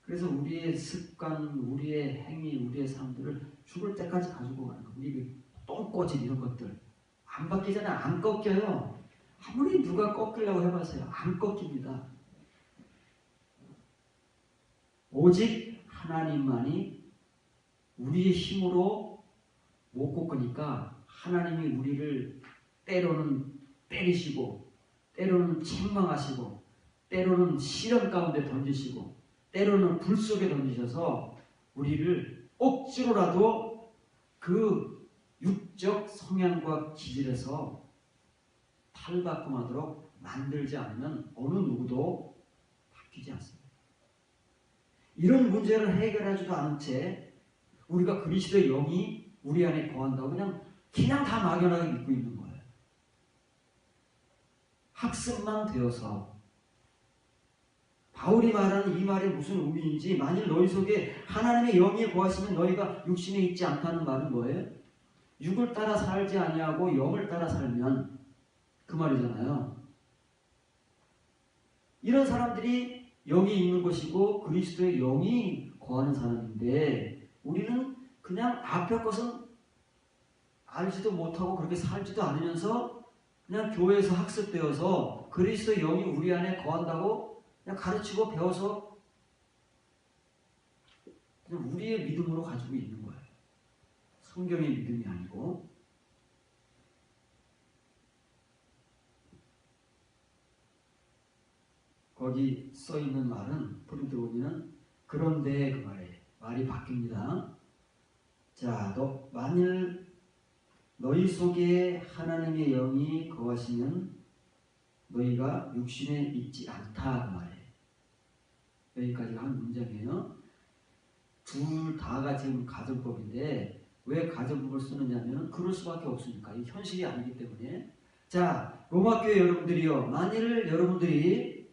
그래서 우리의 습관, 우리의 행위, 우리의 삶들을 죽을 때까지 가지고 가는 거예요. 우리 똥꼬질 이런 것들 안 바뀌잖아요. 안 꺾여요. 아무리 누가 꺾으려고 해봐서요. 안 꺾입니다. 오직 하나님만이 우리의 힘으로 못 꺾으니까 하나님이 우리를 때로는 때리시고 때로는 책망하시고 때로는 시련 가운데 던지시고 때로는 불 속에 던지셔서 우리를 억지로라도 그 육적 성향과 기질에서 탈바꿈하도록 만들지 않으면 어느 누구도 바뀌지 않습니다. 이런 문제를 해결하지도 않은 채 우리가 그리스도의 영이 우리 안에 거한다고 그냥 다 막연하게 믿고 있는 거예요. 학습만 되어서 바울이 말하는 이 말이 무슨 의미인지, 만일 너희 속에 하나님의 영이 거하시면 너희가 육신에 있지 않다는 말은 뭐예요? 육을 따라 살지 아니하고 영을 따라 살면, 그 말이잖아요. 이런 사람들이 영이 있는 것이고 그리스도의 영이 거하는 사람인데, 우리는 그냥 앞에 것은 알지도 못하고 그렇게 살지도 않으면서 그냥 교회에서 학습되어서 그리스도의 영이 우리 안에 거한다고 그냥 가르치고 배워서 그냥 우리의 믿음으로 가지고 있는 거예요. 성경의 믿음이 아니고. 거기 써 있는 말은, 고린도서는 그런데, 그 말이 바뀝니다. 자, 만일 너희 속에 하나님의 영이 거하시면 너희가 육신에 있지 않다, 그 말이에요. 여기까지가 한 문장이에요. 둘 다가 지금 가정법인데 왜 가정법을 쓰느냐면 그럴 수밖에 없으니까. 이 현실이 아니기 때문에. 자, 로마교회 여러분들이요, 만일 여러분들이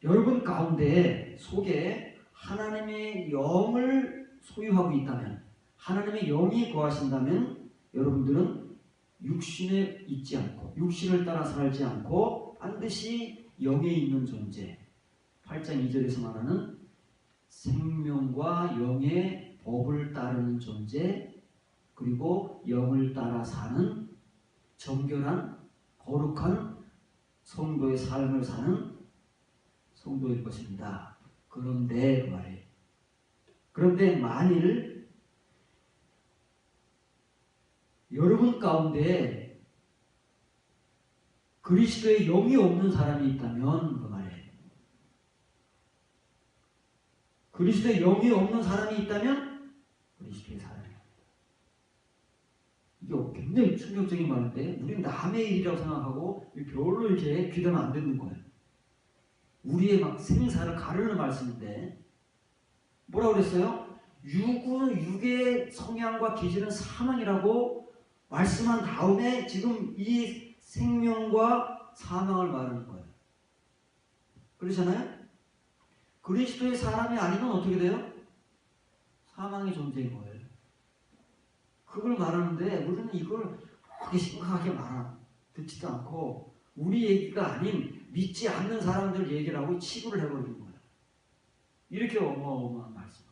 여러분 가운데 속에 하나님의 영을 소유하고 있다면, 하나님의 영이 거하신다면 여러분들은 육신에 있지 않고 육신을 따라 살지 않고 반드시 영에 있는 존재, 8장 2절에서 말하는 생명과 영의 법을 따르는 존재, 그리고 영을 따라 사는 정결한 거룩한 성도의 삶을 사는 성도일 것입니다. 그런데, 그 말이에요. 그런데 만일 여러분 가운데 그리스도의 영이 없는 사람이 있다면, 그 말이에요. 그리스도의 영이 없는 사람이 있다면 그리스도의 사람이에요. 이게 굉장히 충격적인 말인데 우리는 남의 일이라고 생각하고 별로 이렇게 귀담아 안 듣는 거예요. 우리의 막 생사를 가르는 말씀인데 뭐라고 그랬어요? 육의 성향과 기질은 사망이라고 말씀한 다음에 지금 이 생명과 사망을 말하는 거예요. 그러잖아요? 그리스도의 사람이 아니면 어떻게 돼요? 사망의 존재인 거예요. 그걸 말하는데 우리는 이걸 그렇게 심각하게 듣지도 않고 우리 얘기가 아닌 믿지 않는 사람들 얘기를 하고 치부를 해버리는 거예요. 이렇게 어마어마한 말씀.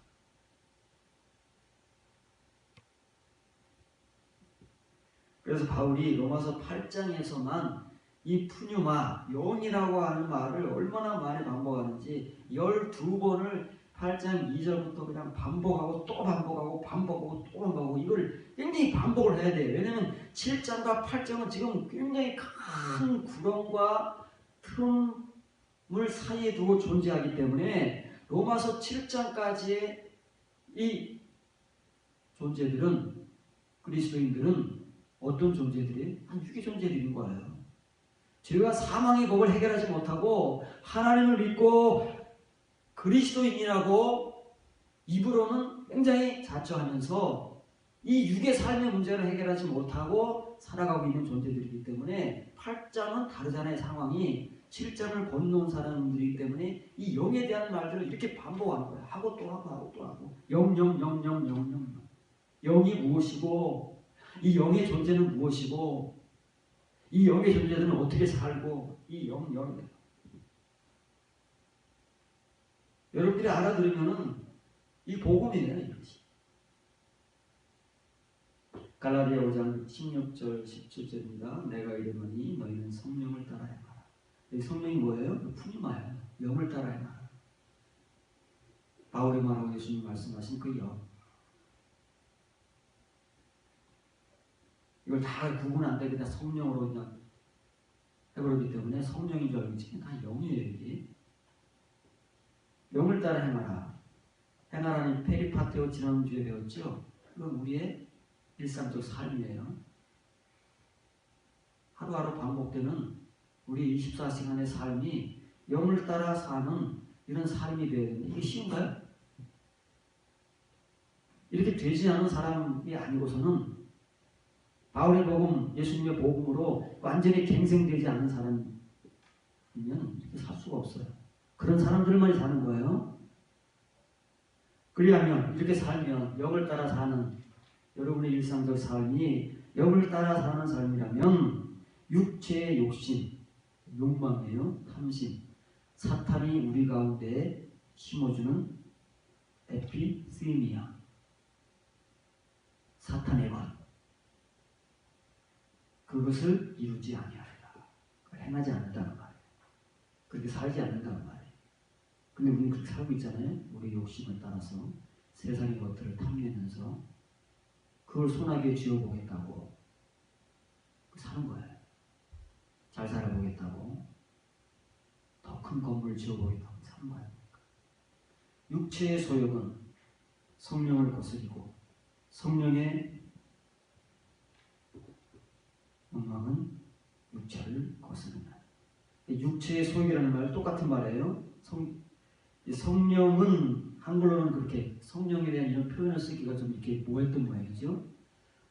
그래서 바울이 로마서 8장에서만 이 푸뉴마, 영이라고 하는 말을 얼마나 많이 반복하는지 12번을 8장 2절부터 그냥 반복하고 또 반복하고 반복하고 또 반복하고 이걸 굉장히 반복을 해야 돼요. 왜냐하면 7장과 8장은 지금 굉장히 큰 구렁과 틈을 사이에 두고 존재하기 때문에 로마서 7장까지의 이 존재들은, 그리스도인들은 어떤 존재들이? 한 육의 존재들인 거예요. 죄와 사망의 법을 해결하지 못하고 하나님을 믿고 그리스도인이라고 입으로는 굉장히 자처하면서 이 육의 삶의 문제를 해결하지 못하고 살아가고 있는 존재들이기 때문에 8장은 다르잖아요. 상황이 7장을 건너온 사람들이기 때문에 이 영에 대한 말들을 이렇게 반복하는 거예요. 하고 또 하고 하고 또 하고 영. 영이 무엇이고 이 영의 존재는 무엇이고 이 영의 존재들은 어떻게 살고 이 영. 여러분들이 알아들으면은 이 복음이네요. 이것이. 갈라디아 5장 16절 17절입니다. 내가 이르노니 너희는 성령을 따라 행하라. 이 성령이 뭐예요? 푸니마예요. 영을 따라 행하라. 바울이 말하고 예수님 말씀하신 그 영. 이걸 다 구분 안 되게 다 성령으로 그냥 해버리기 때문에 성령인 줄 알고 지금 다 영이에요. 이게. 영을 따라 행하라. 행하라는 페리파테오 지난주에 배웠죠. 그건 우리의 일상적 삶이에요. 하루하루 반복되는 우리 24시간의 삶이 영을 따라 사는 이런 삶이 되어야 되는데 이게 쉬운가요? 이렇게 되지 않은 사람이 아니고서는 바울의 복음, 예수님의 복음으로 완전히 갱생되지 않은 사람, 이렇게 살 수가 없어요. 그런 사람들만이 사는 거예요. 그리하면 이렇게 살면 영을 따라 사는 여러분의 일상적 삶이 영을 따라 사는 삶이라면 육체의 욕심, 욕망이에요. 탐심, 사탄이 우리 가운데 심어주는 에피스미아, 사탄의 것, 그것을 이루지 아니하리라. 행하지 않는다는 말이에요. 그렇게 살지 않는다는 말이에요. 근데 우리는 그렇게 살고 있잖아요. 우리 욕심을 따라서 세상의 것들을 탐내면서 그걸 손아귀에 쥐어보겠다고 사는 거예요. 잘 살아보겠다고, 더 큰 건물을 지어보겠다고 사는 거예요. 육체의 소욕은 성령을 거스리고 성령의 욕망은 육체를 거스른다. 육체의 소욕이라는 말 똑같은 말이에요. 성령은 한글로는 그렇게 성령에 대한 이런 표현을 쓰기가 좀 이렇게 뭐했던 모양이죠.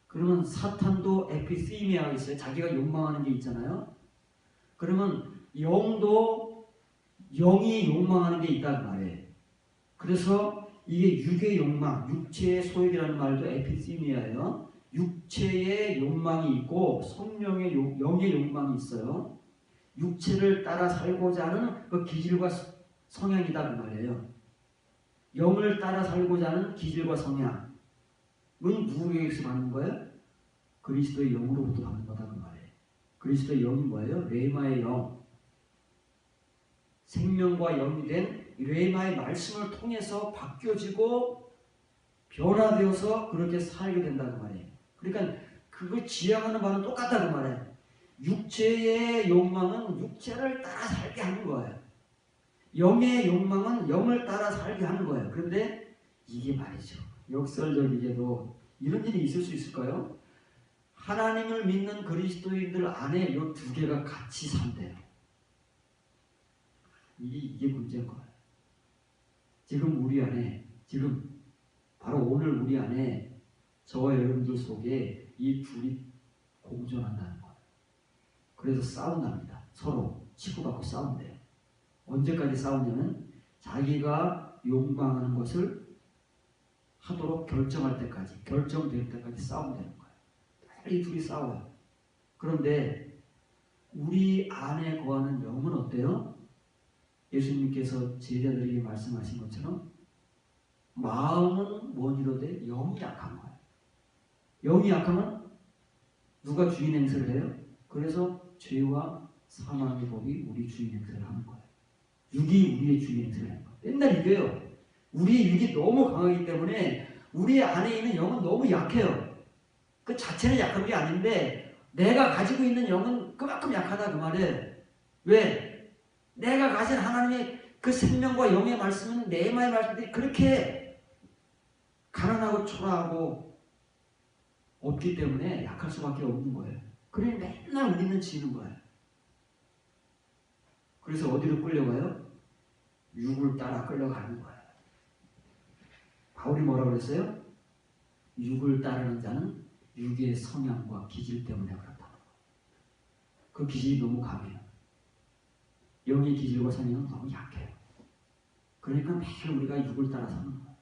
그러면 사탄도 에피시미아가 있어요. 자기가 욕망하는 게 있잖아요. 그러면 영도 영이 욕망하는 게 있다는 말이에요. 그래서 이게 육의 욕망, 육체의 소욕이라는 말도 에피시미아예요. 육체의 욕망이 있고 성령의 영의 욕망이 있어요. 육체를 따라 살고자 하는 그 기질과 성향이다 그 말이에요. 영을 따라 살고자 하는 기질과 성향은 누구에게서 받는 거예요? 그리스도의 영으로부터 받는 거다 그 말이에요. 그리스도의 영이 뭐예요? 레마의 영. 생명과 영이 된 레마의 말씀을 통해서 바뀌어지고 변화되어서 그렇게 살게 된다는 말이에요. 그러니까 그걸 지향하는 바는 똑같다는 말이에요. 육체의 욕망은 육체를 따라 살게 하는 거예요. 영의 욕망은 영을 따라 살게 하는 거예요. 그런데 이게 말이죠. 역설적이게도 이런 일이 있을 수 있을까요? 하나님을 믿는 그리스도인들 안에 이 두 개가 같이 산대요. 이게 문제인 거예요. 지금 우리 안에, 지금 바로 오늘 우리 안에 저와 여러분들 속에 이 둘이 공존한다는 거예요. 그래서 싸운답니다. 서로 치고받고 싸운대요. 언제까지 싸우냐면 자기가 욕망하는 것을 하도록 결정할 때까지, 결정될 때까지 싸운다는 거예요. 이 둘이 싸워요. 그런데 우리 안에 거하는 영은 어때요? 예수님께서 제자들에게 말씀하신 것처럼 마음은 원이로되 영이 약한 거예요. 영이 약하면 누가 주인 행세를 해요? 그래서 죄와 사망의 법이 우리 주인 행세를 하는 거예요. 육이 우리의 주인 행세를 하는 거예요. 맨날 이게요. 우리의 육이 너무 강하기 때문에 우리 안에 있는 영은 너무 약해요. 그 자체는 약한 게 아닌데 내가 가지고 있는 영은 그만큼 약하다 그 말이에요. 왜? 내가 가진 하나님의 그 생명과 영의 말씀은 레마의 말씀들이 그렇게 가난하고 초라하고 없기 때문에 약할 수밖에 없는 거예요. 그러니 맨날 우리는 지는 거예요. 그래서 어디로 끌려가요? 육을 따라 끌려가는 거예요. 바울이 뭐라고 그랬어요? 육을 따르는 자는 육의 성향과 기질 때문에 그렇다는 거예요. 그 기질이 너무 강해요. 영의 기질과 성향은 너무 약해요. 그러니까 매일 우리가 육을 따라 사는 거예요.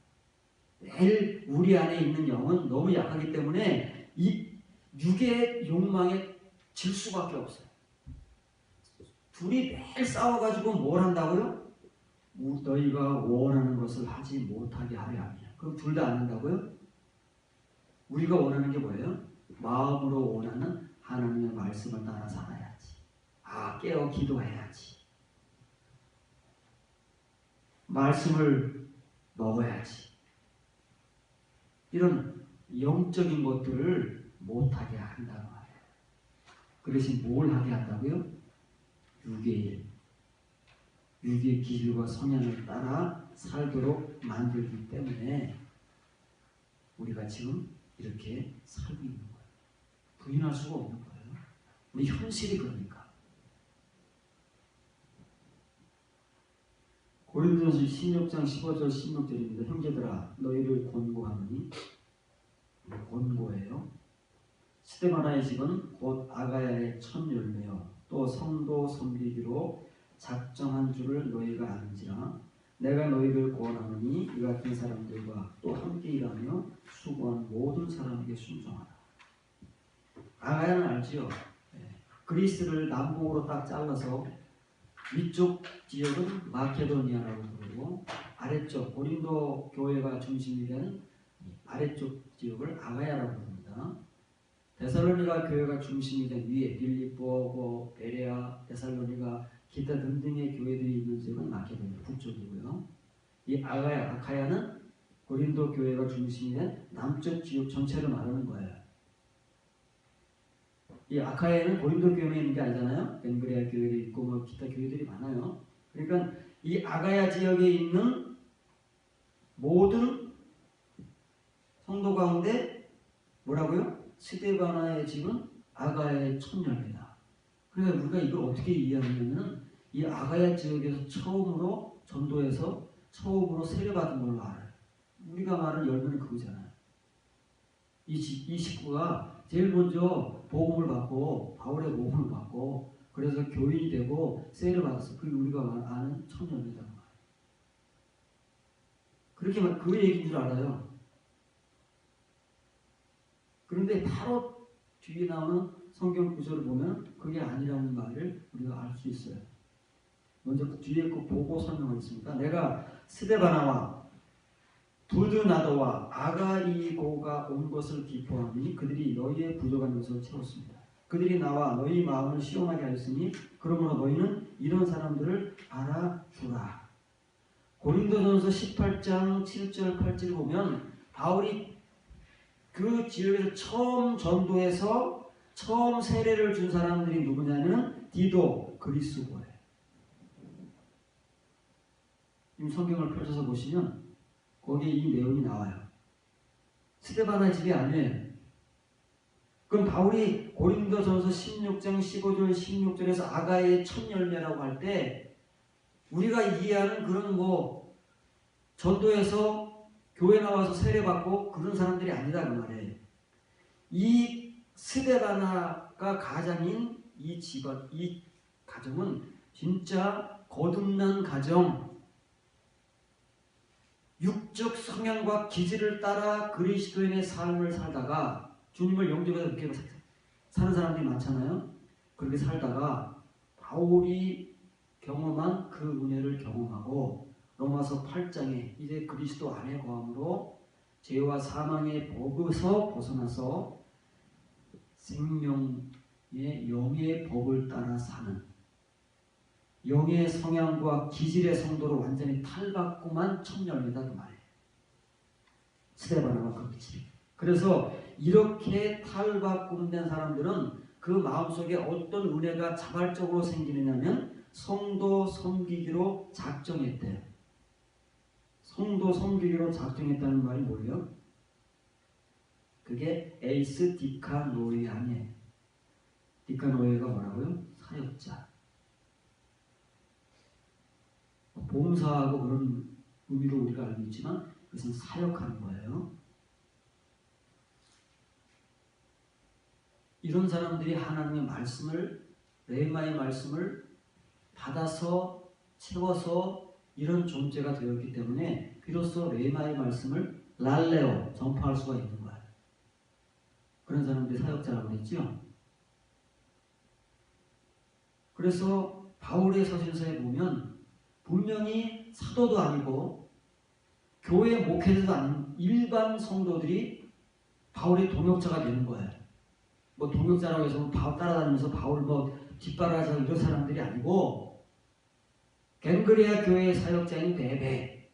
매일 우리 안에 있는 영은 너무 약하기 때문에 이 육의 욕망에 질 수밖에 없어요. 둘이 매일 싸워가지고 뭘 한다고요? 너희가 원하는 것을 하지 못하게 하려 함이야. 그럼 둘 다 안 한다고요? 우리가 원하는 게 뭐예요? 마음으로 원하는 하나님의 말씀을 따라 살아야지. 깨어 기도해야지. 말씀을 먹어야지. 이런 영적인 것들을 못하게 한다는 말이에요. 그 대신 뭘 하게 한다고요? 육의 기질과 성향을 따라 살도록 만들기 때문에 우리가 지금 이렇게 살고 있는 거예요. 부인할 수가 없는 거예요. 우리 현실이 그러니까. 고린도전서 16장 15절 16절입니다. 형제들아 너희를 권고하노니, 권고해요. 스데바나의 집은 곧 아가야의 첫 열매요 또 성도 섬기기로 작정한 줄을 너희가 아는지라. 내가 너희를 구원하노니 이 같은 사람들과 또 함께 일하며 수고한 모든 사람에게 순종하라. 아가야는 알지요. 그리스를 남북으로 딱 잘라서 위쪽 지역은 마케도니아라고 부르고 아래쪽 고린도 교회가 중심이 되는 아래쪽 지역을 아가야라고 부릅니다. 데살로니가 교회가 중심이 된 위에 빌립보, 베레아, 데살로니가 기타 등등의 교회들이 있는 지역은 마케도니아 북쪽이고요. 이 아카야는 고린도 교회가 중심이 된 남쪽 지역 전체를 말하는 거예요. 이 아카야는 고린도 교회에 있는 게 아니잖아요. 벤그레아 교회도 있고 뭐 기타 교회들이 많아요. 그러니까 이 아가야 지역에 있는 모든 성도 가운데 뭐라고요? 스데바나의 집은 아가야의 첫 열매다. 그래서 우리가 이걸 어떻게 이해하냐면 이 아가야 지역에서 처음으로 전도해서 처음으로 세례받은 걸로 알아요. 우리가 말하는 열매는 그거잖아요. 이 식구가 제일 먼저 복음을 받고 바울의 복음을 받고 그래서 교인이 되고 세례를 받았어. 그게 우리가 아는 첫 열매다. 그렇게 그 얘기인 줄 알아요. 그런데 바로 뒤에 나오는 성경 구절을 보면 그게 아니라는 말을 우리가 알 수 있어요. 먼저 그 뒤에 거 보고 설명하겠습니다. 내가 스데바나와 부드나도와 아가이고가 온 것을 기뻐하니 그들이 너희의 부족한 것을 채웠습니다. 그들이 나와 너희 마음을 시원하게 하였으니 그러므로 너희는 이런 사람들을 알아주라. 고린도전서 18장 7절 8절 보면 바울이 그 지역에서 처음 전도해서 처음 세례를 준 사람들이 누구냐면 디도 그리스도예요. 지금 성경을 펼쳐서 보시면 거기에 이 내용이 나와요. 스데바나 집이 아니에요. 그럼 바울이 고린도전서 16장 15절 16절에서 아가의 첫 열매라고 할 때 우리가 이해하는 그런 뭐 전도에서 교회 나와서 세례받고 그런 사람들이 아니다 그 말이에요. 이 스데바나가 가장인 이 집안, 이 가정은 진짜 거듭난 가정, 육적 성향과 기질을 따라 그리스도인의 삶을 살다가 주님을 영접해서 이렇게 사는 사람들이 많잖아요. 그렇게 살다가 바울이 경험한 그 은혜를 경험하고 로마서 8장에 이제 그리스도 안에 거함으로 죄와 사망의 법에서 벗어나서 생명의 영의 법을 따라 사는 영의 성향과 기질의 성도를 완전히 탈바꿈한 첫 열매다 그 말이에요. 스데바나가 그렇지. 그래서 이렇게 탈바꿈된 사람들은 그 마음속에 어떤 은혜가 자발적으로 생기느냐면 성도 섬기기로 작정했대요. 성도 섬기기로 작정했다는 말이 뭐예요? 그게 에이스 디카노이아니에요. 디카노이가 뭐라고요? 사역자. 봉사하고 그런 의미로 우리가 알고 있지만 그것은 사역하는 거예요. 이런 사람들이 하나님의 말씀을 레마의 말씀을 받아서 채워서 이런 존재가 되었기 때문에 비로소 레마의 말씀을 랄레오 전파할 수가 있는 거예요. 그런 사람들이 사역자라고 했죠. 그래서 바울의 서신서에 보면 분명히 사도도 아니고 교회 목회자도 아닌 일반 성도들이 바울의 동역자가 되는 거예요. 뭐 동역자라고 해서 바울 따라다니면서 바울 뭐 뒷바라지하고 이런 사람들이 아니고 겐그레아 교회의 사역자인 베베,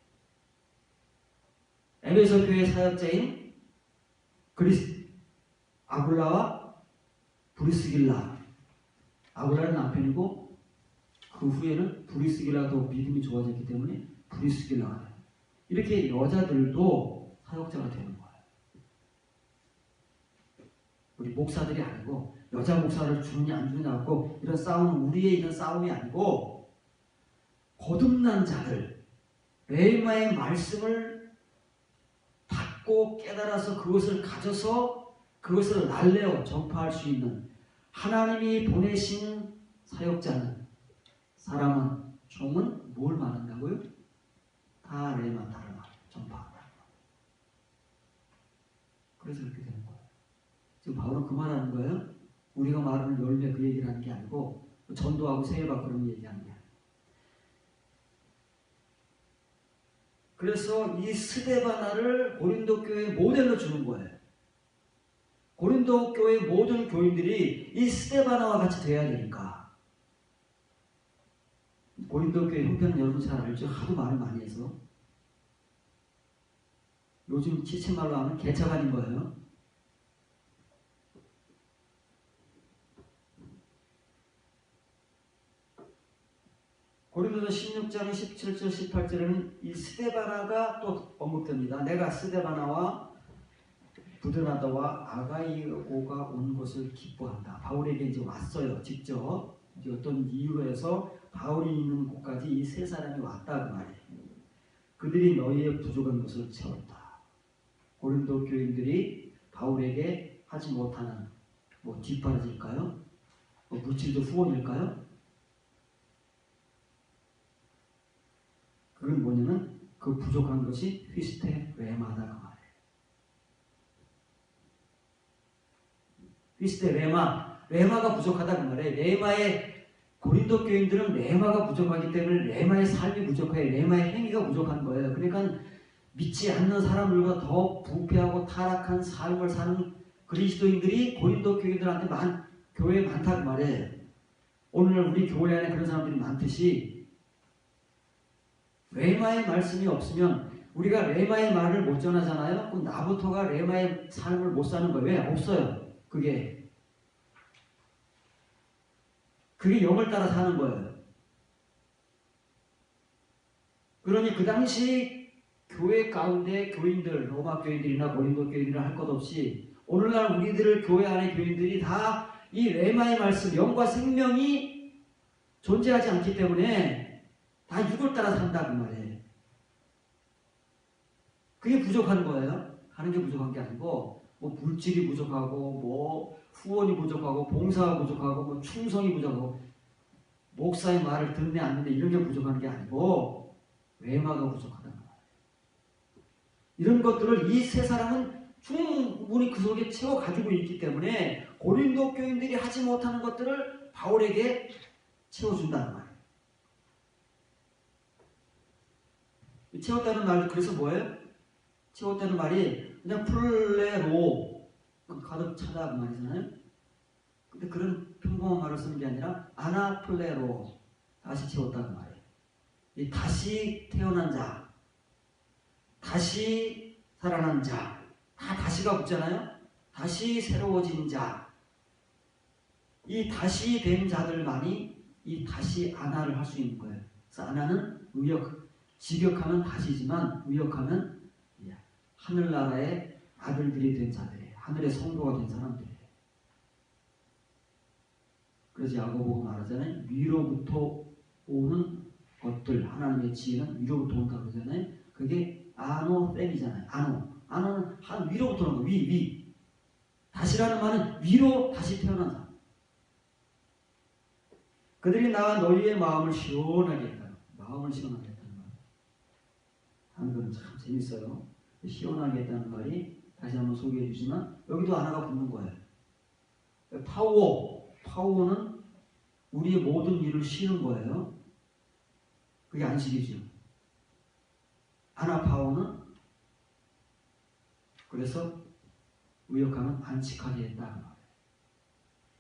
에베소 교회의 사역자인 아굴라와 브리스길라. 아굴라는 남편이고 그 후에는 브리스길라가 더 믿음이 좋아졌기 때문에 브리스길라가 돼요. 이렇게 여자들도 사역자가 되는 거예요. 우리 목사들이 아니고 여자 목사를 주느냐 안 주느냐 갖고 이런 싸움, 우리의 이런 싸움이 아니고 거듭난 자들, 레마의 말씀을 받고 깨달아서 그것을 가져서 그것을 날래어 전파할 수 있는 하나님이 보내신 사역자는 사람은 종은 뭘 말한다고요? 다 레마타를 전파한다. 그래서 그렇게 되는 거예요. 지금 바울은 그 말하는 거예요. 우리가 말하는 열매 그 얘기를 하는 게 아니고 전도하고 세례받고 그런 얘기하는 게 아니에요. 그래서 이 스데바나를 고린도 교회의 모델로 주는 거예요. 고린도 교회 모든 교인들이 이 스데바나와 같이 돼야 되니까. 고린도 교회 형편은 여러분 잘 알죠? 하도 말을 많이 해서. 요즘 지체말로 하면 개차반인 거예요. 고린도서 16장 17절 18절에는 이 스데바나가 또 언급됩니다. 내가 스데바나와 부드나다와 아가이오가 온 것을 기뻐한다. 바울에게 이제 왔어요. 직접 이제 어떤 이유로 해서 바울이 있는 곳까지 이 세 사람이 왔다 그 말이에요. 그들이 너희의 부족한 것을 채웠다. 고린도 교인들이 바울에게 하지 못하는 뭐 뒷바라지일까요? 뭐 물질도 후원일까요? 그건 뭐냐면 그 부족한 것이 휘스테 레마다 그 말이에요. 휘스테 레마가 부족하다 그 말이에요. 레마의 고린도 교인들은 레마가 부족하기 때문에 레마의 삶이 부족해요. 레마의 행위가 부족한 거예요. 그러니까 믿지 않는 사람들과 더 부패하고 타락한 삶을 사는 그리스도인들이 고린도 교인들한테 교회에 많다 그 말이에요. 오늘날 우리 교회 안에 그런 사람들이 많듯이 레마의 말씀이 없으면 우리가 레마의 말을 못 전하잖아요. 그럼 나부터가 레마의 삶을 못 사는 거예요. 왜? 없어요. 그게 영을 따라 사는 거예요. 그러니 그 당시 교회 가운데 교인들, 로마 교인들이나 고린도 교인들이나 할 것 없이 오늘날 우리들 교회 안에 교인들이 다 이 레마의 말씀, 영과 생명이 존재하지 않기 때문에 다 육을 따라 산다 그 말이에요. 그게 부족한 거예요. 하는 게 부족한 게 아니고 뭐 물질이 부족하고 뭐 후원이 부족하고 봉사가 부족하고 뭐 충성이 부족하고 목사의 말을 듣네 안 듣네 이런 게 부족한 게 아니고 레마가 부족하다는 거예요. 이런 것들을 이 세 사람은 충분히 그 속에 채워 가지고 있기 때문에 고린도 교인들이 하지 못하는 것들을 바울에게 채워준다는 말이에요. 채웠다는 말이 그래서 뭐예요? 채웠다는 말이 그냥 플레로 가득 차다 그 말이잖아요. 근데 그런 평범한 말을 쓰는 게 아니라 아나플레로 다시 채웠다는 말이에요. 이 다시 태어난 자, 다시 살아난 자, 다 다시가 붙잖아요. 다시 새로워진 자, 이 다시 된 자들만이 이 다시 아나를 할 수 있는 거예요. 그래서 아나는 직역하면 다시지만 의역하면 하늘나라의 아들들이 된 자들이에요. 하늘의 성도가 된 사람들이에요. 그래서 야고보가 말하잖아요. 위로부터 오는 것들, 하나님의 지혜는 위로부터 온다고 그러잖아요. 그게 아노셈이잖아요. 아노는 한 위로부터 오는 거, 위. 다시라는 말은 위로 다시 태어난 사람. 그들이 나와 너희의 마음을 시원하게 했다. 마음을 시원하게 했다는 말. 하는 건 참 재밌어요. 시원하게 했다는 말이 다시 한번 소개해 주시면 여기도 하나가 붙는 거예요. 파워는 우리의 모든 일을 쉬는 거예요. 그게 안식이죠. 아나파워는 그래서 의역하면 안식하게 했다.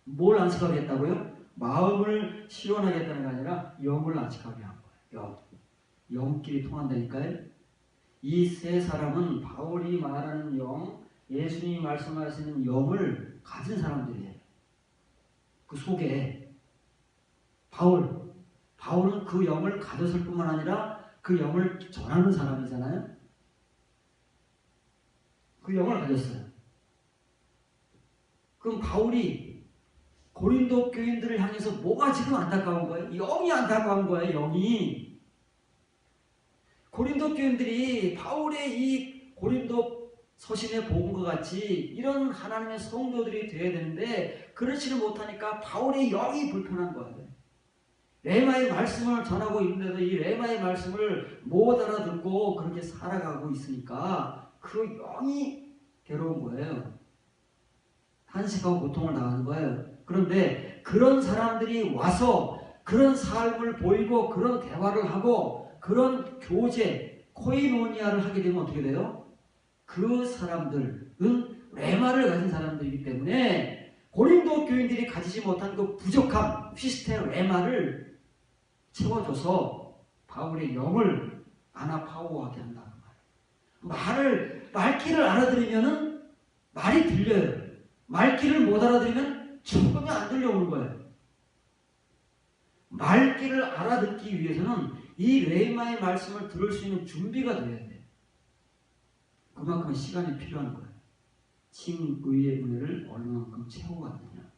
뭘 안식하게 했다고요? 마음을 시원하게 했다는 게 아니라 영을 안식하게 한 거예요. 영끼리 통한다니까요. 이 세 사람은 바울이 말하는 영, 예수님이 말씀하시는 영을 가진 사람들이에요. 그 속에 바울은 그 영을 가졌을 뿐만 아니라 그 영을 전하는 사람이잖아요. 그 영을 가졌어요. 그럼 바울이 고린도 교인들을 향해서 뭐가 지금 안타까운 거예요? 영이 안타까운 거예요. 영이. 고린도 교인들이 바울의 이 고린도 서신에 복음과 같이 이런 하나님의 성도들이 되어야 되는데 그렇지는 못하니까 바울의 영이 불편한 거예요. 레마의 말씀을 전하고 있는데도 이 레마의 말씀을 못 알아듣고 그렇게 살아가고 있으니까 그 영이 괴로운 거예요. 한식하고 고통을 당하는 거예요. 그런데 그런 사람들이 와서 그런 삶을 보이고 그런 대화를 하고 그런 교제, 코이노니아를 하게 되면 어떻게 돼요? 그 사람들은 레마를 가진 사람들이기 때문에 고린도 교인들이 가지지 못한 그 부족함, 휘스테 레마를 채워줘서 바울의 영을 아나파오하게 한다는 말이에요. 말귀를 알아들으면은 말이 들려요. 말귀를 못 알아들으면 전혀 안 들려오는 거예요. 말귀를 알아듣기 위해서는 이 레마의 말씀을 들을 수 있는 준비가 돼야 돼요. 그만큼 시간이 필요한 거예요. 칭의의 은혜를 얼마만큼 채워왔느냐,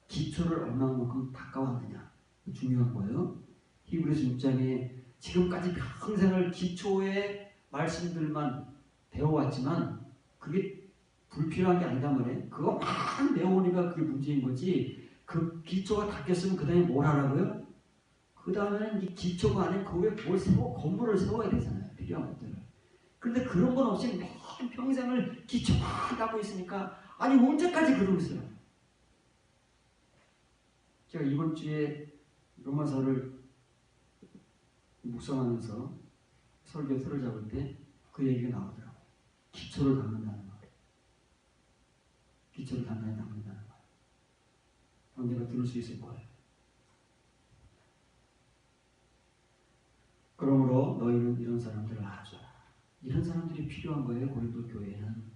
기초를 얼마만큼 닦아왔느냐, 중요한 거예요. 히브리서 6장에 지금까지 평생을 기초의 말씀들만 배워왔지만 그게 불필요한 게 아니단 말이에요. 그거만 배워오니까 그게 문제인 거지. 그 기초가 닦였으면 그 다음에 뭘 하라고요? 그 다음에는 이 기초가 아닌 그 위에 뭘 건물을 세워야 되잖아요. 필요한 것들을. 그런데 그런 건 없이 맨 평생을 기초만 닦고 있으니까 아니 언제까지 그러고 있어요? 제가 이번 주에 로마서를 묵상하면서 설교 틀을 잡을 때 그 얘기가 나오더라고요. 기초를 닦는다는 말. 기초를 단단히 닦는다는 말. 언제가 들을 수 있을 거예요. 그러므로 너희는 이런 사람들을 아줘라. 이런 사람들이 필요한 거예요. 고린도 교회는.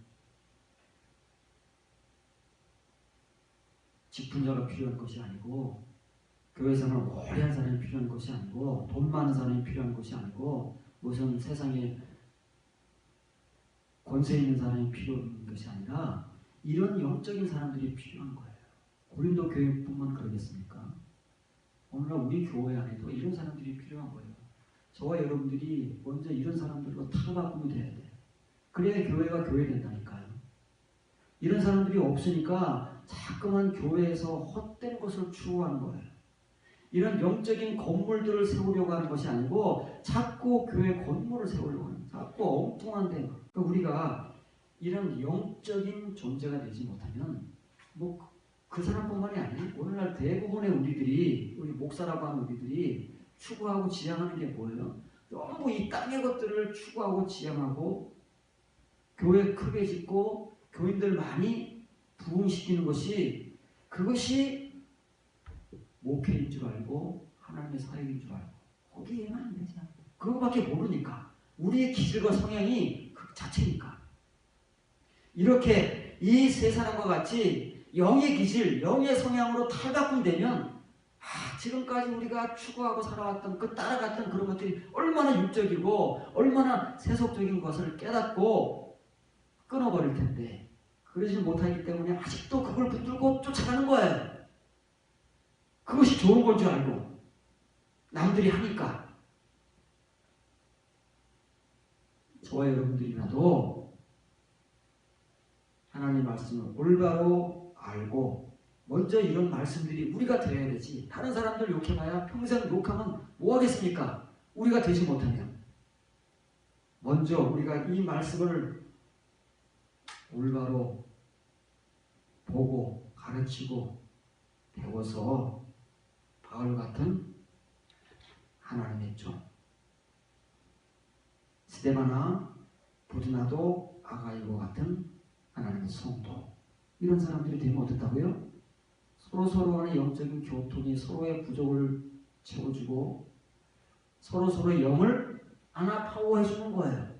직분자가 필요한 것이 아니고 교회 생활 오래 한 사람이 필요한 것이 아니고 돈 많은 사람이 필요한 것이 아니고 무슨 세상에 권세 있는 사람이 필요한 것이 아니라 이런 영적인 사람들이 필요한 거예요. 고린도 교회뿐만 그러겠습니까? 오늘날 우리 교회 안에도 이런 사람들이 필요한 거예요. 저와 여러분들이 먼저 이런 사람들로 타로바꿈이 돼야 돼요. 그래야 교회가 교회 된다니까요. 이런 사람들이 없으니까 자꾸만 교회에서 헛된 것을 추구하는 거예요. 이런 영적인 건물들을 세우려고 하는 것이 아니고 자꾸 교회 건물을 세우려고 하는 거예요. 자꾸 엉뚱한 데. 우리가 이런 영적인 존재가 되지 못하면 뭐 그 사람뿐만이 아니에요. 오늘날 대부분의 우리 목사라고 하는 우리들이 추구하고 지향하는 게 뭐예요? 너무 이 땅의 것들을 추구하고 지향하고 교회 크게 짓고 교인들 많이 부흥시키는 것이 그것이 목회인 줄 알고 하나님의 사역인 줄 알고 거기에만 안 되지. 그거밖에 모르니까 우리의 기질과 성향이 그 자체니까 이렇게 이 세 사람과 같이 영의 기질, 영의 성향으로 탈바꿈되면 지금까지 우리가 추구하고 살아왔던 그 따라갔던 그런 것들이 얼마나 육적이고 얼마나 세속적인 것을 깨닫고 끊어버릴 텐데 그러지 못하기 때문에 아직도 그걸 붙들고 쫓아가는 거예요. 그것이 좋은 건 줄 알고 남들이 하니까. 저와 여러분들이라도 하나님의 말씀을 올바로 알고 먼저 이런 말씀들이 우리가 되어야 되지. 다른 사람들 욕해봐야 평생 욕하면 뭐 하겠습니까? 우리가 되지 못하면. 먼저 우리가 이 말씀을 올바로 보고 가르치고 배워서 바울 같은 하나님의 종 스데바나 부드나도 아가이고 같은 하나님의 성도 이런 사람들이 되면 어떻다고요? 서로 간의 영적인 교통이 서로의 부족을 채워주고 서로의 영을 하나 파워해 주는 거예요.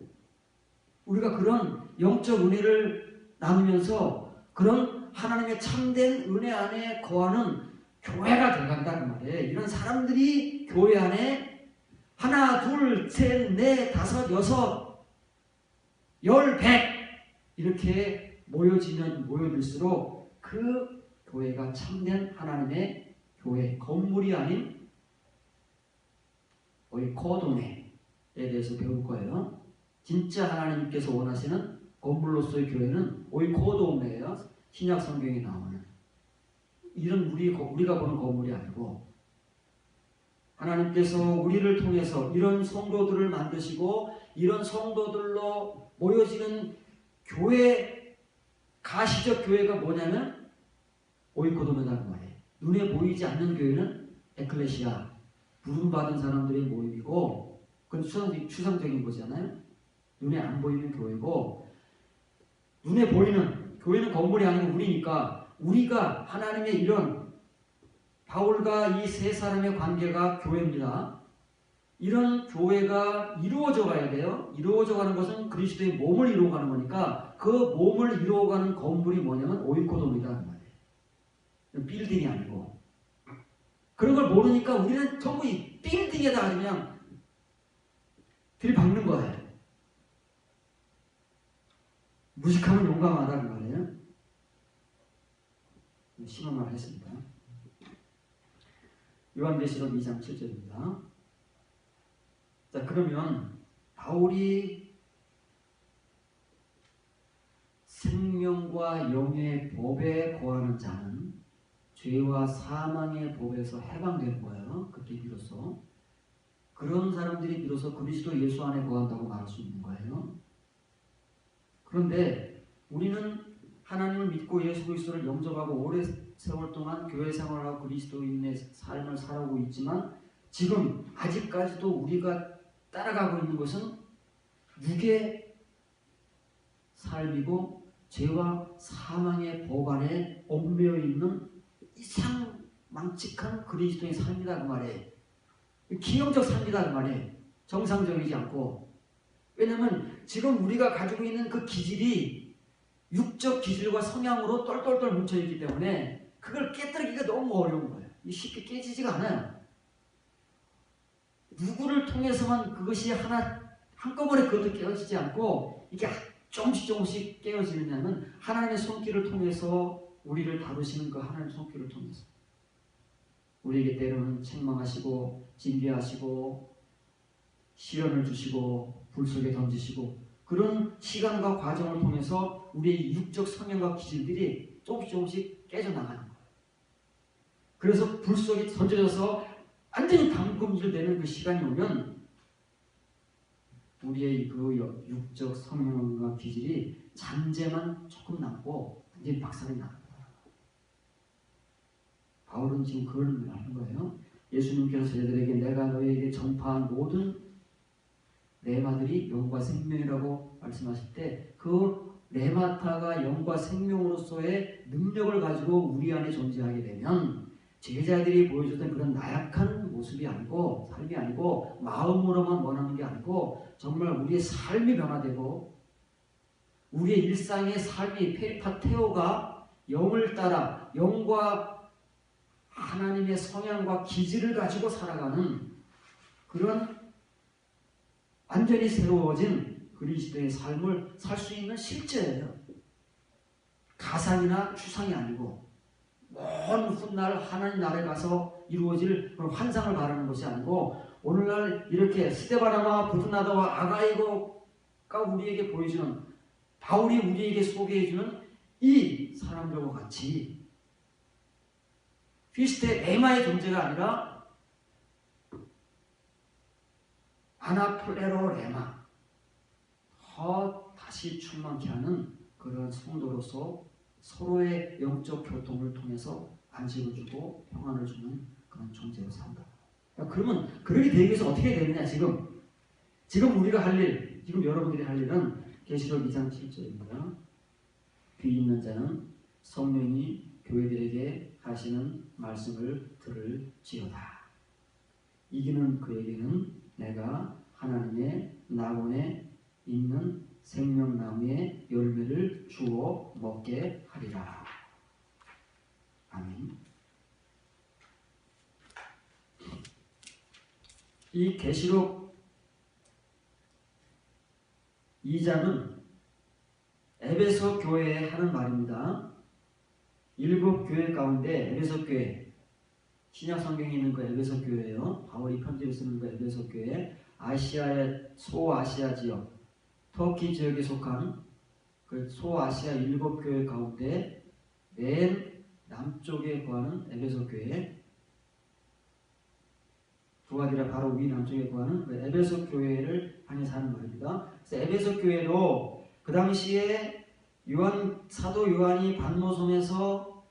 우리가 그런 영적 은혜를 나누면서 그런 하나님의 참된 은혜 안에 거하는 교회가 되어간다는 말이에요. 이런 사람들이 교회 안에 하나, 둘, 셋, 넷, 다섯, 여섯, 열, 백 이렇게 모여들수록 그 교회가 참된 하나님의 교회, 건물이 아닌 오이코도네에 대해서 배울 거예요. 진짜 하나님께서 원하시는 건물로서의 교회는 오이코도네예요. 신약 성경에 나오는 이런 우리가 보는 건물이 아니고 하나님께서 우리를 통해서 이런 성도들을 만드시고 이런 성도들로 모여지는 교회, 가시적 교회가 뭐냐면 오이코도메라는 말이에요. 눈에 보이지 않는 교회는 에클레시아, 부름받은 사람들의 모임이고, 그건 추상적인 거잖아요. 눈에 안 보이는 교회고, 눈에 보이는 교회는 건물이 아니고 우리니까, 우리가 하나님의 이런 바울과 이 세 사람의 관계가 교회입니다. 이런 교회가 이루어져 가야 돼요. 이루어져 가는 것은 그리스도의 몸을 이루어가는 거니까, 그 몸을 이루어가는 건물이 뭐냐면 오이코돔이다 그 말이에요. 빌딩이 아니고. 그런 걸 모르니까 우리는 전부 이 빌딩에다 그냥 들이박는 거예요. 무식하면 용감하다 그 말이에요. 심한 말 했습니다. 요한계시록 2장 7절입니다. 자, 그러면 바울이 생명과 영의 법에 거하는 자는 죄와 사망의 법에서 해방되는 거예요. 그때 비로소. 그런 사람들이 비로소 그리스도 예수 안에 거한다고 말할 수 있는 거예요. 그런데 우리는 하나님을 믿고 예수 그리스도를 영접하고 오래 세월 동안 교회 생활하고 그리스도인의 삶을 살아오고 있지만 지금 아직까지도 우리가 따라가고 있는 것은 육의 삶이고 죄와 사망의 법 안에 얽매여 있는 이상 망측한 그리스도의 삶이다 그 말이에요. 기형적 삶이다 그 말이에요. 정상적이지 않고. 왜냐하면 지금 우리가 가지고 있는 그 기질이 육적 기질과 성향으로 똘똘똘 뭉쳐있기 때문에 그걸 깨뜨리기가 너무 어려운 거예요. 쉽게 깨지지가 않아요. 누구를 통해서만 그것이 한꺼번에 그것도 깨어지지 않고 이게 조금씩 조금씩 깨어지느냐면 하나님의 손길을 통해서 우리를 다루시는 그 하나님의 손길을 통해서 우리에게 때로는 책망하시고 진비하시고 시련을 주시고 불 속에 던지시고 그런 시간과 과정을 통해서 우리의 육적 성향과 기질들이 조금씩 깨져나가는 거예요. 그래서 불 속에 던져져서 완전히 담금질되는 그 시간이 오면 우리의 그 육적 성향과 기질이 잔재만 조금 남고 완전히 박살이 납니다. 바울은 지금 그걸 하는 거예요. 예수님께서 저희들에게 내가 너희에게 전파한 모든 레마들이 영과 생명이라고 말씀하실 때 그 레마타가 영과 생명으로서의 능력을 가지고 우리 안에 존재하게 되면 제자들이 보여줬던 그런 나약한 모습이 아니고 삶이 아니고 마음으로만 원하는 게 아니고 정말 우리의 삶이 변화되고 우리의 일상의 삶이 페리파테오가 영을 따라 영과 하나님의 성향과 기질을 가지고 살아가는 그런 완전히 새로워진 그리스도의 삶을 살 수 있는 실제예요. 가상이나 추상이 아니고 먼 훗날 하나님 나라에 가서 이루어질 그런 환상을 바라는 것이 아니고 오늘날 이렇게 스데바나와 부드나다와 아가이고가 우리에게 보여주는 바울이 우리에게 소개해주는 이 사람들과 같이 피스트의 레마의 존재가 아니라 아나플레로 레마 더 다시 충만케 하는 그런 성도로서 서로의 영적 교통을 통해서 안식을 주고 평안을 주는 그런 존재로 산다. 그러면 그렇게 되기 위해서 어떻게 되느냐 지금 우리가 할 일, 지금 여러분들이 할 일은 계시록 2장 7절입니다. 귀 있는 자는 성령이 교회들에게 하시는 말씀을 들을지어다. 이기는 그에게는 내가 하나님의 낙원에 있는 생명나무의 열매를 주어 먹게 하리라. 아멘. 이 계시록 2장은 에베소 교회에 하는 말입니다. 7교회 가운데 에베소 교회, 신약 성경에 있는 그 에베소 교회예요. 바울이 편지를 쓰는 그 에베소 교회, 아시아의 소아시아 지역, 터키 지역에 속한 그 소아시아 7교회 가운데 맨 남쪽에 거하는 에베소 교회, 두아디라 바로 위 남쪽에 거하는 그 에베소 교회를 향해서 하는 말입니다. 그래서 에베소 교회도 그 당시에 사도 요한이 반모섬에서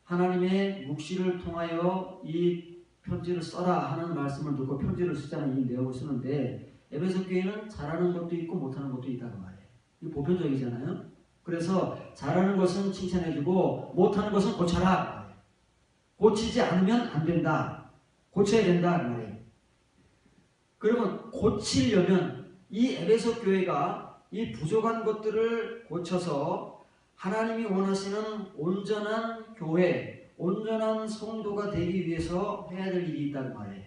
하나님의 묵시를 통하여 이 편지를 써라 하는 말씀을 듣고 편지를 쓰자는 이 내용을 쓰는데 에베소 교회는 잘하는 것도 있고 못하는 것도 있다고 말해요. 이게 보편적이잖아요. 그래서 잘하는 것은 칭찬해주고 못하는 것은 고쳐라. 고치지 않으면 안 된다. 고쳐야 된다 그 말이에요. 그러면 고치려면 이 에베소 교회가 이 부족한 것들을 고쳐서 하나님이 원하시는 온전한 교회, 온전한 성도가 되기 위해서 해야 될 일이 있다는 말이에요.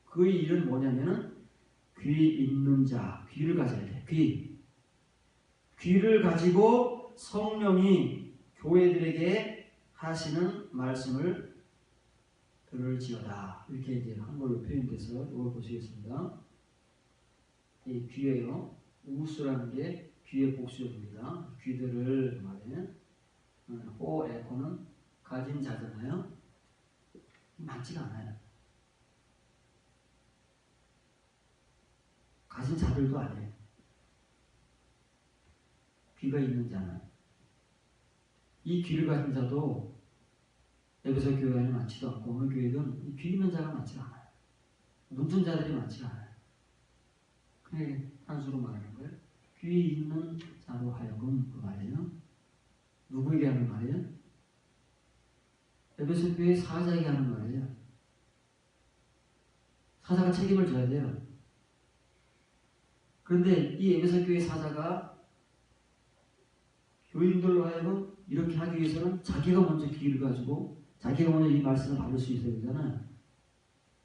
그 일은 뭐냐면은 귀 있는 자, 귀를 가져야 돼. 귀를 가지고 성령이 교회들에게 하시는 말씀을 들을지어다. 이렇게 이제 한글로 표현돼서 이걸 보시겠습니다. 이 귀예요. 우수라는 게 귀의 복수입니다. 귀들을 말해. 호에코는 가진 자잖아요. 많지가 않아요. 가진 자들도 아니에요. 귀가 있는 자는. 이 귀를 가진 자도 에베소 교회에는 많지도 않고 어느 교회든 귀 있는 자가 많지가 않아요. 눈뜬 자들이 많지가 않아요. 그게 한수로 말하는 거예요. 귀 있는 자로 하여금 그 말이에요. 누구에게 하는 말이에요? 에베소 교회 사자에게 하는 말이에요. 사자가 책임을 져야 돼요. 그런데 이 에베소 교회 사자가 교인들로 하여금 이렇게 하기 위해서는 자기가 먼저 귀를 가지고 자기가 먼저 이 말씀을 받을 수 있어야 되잖아요.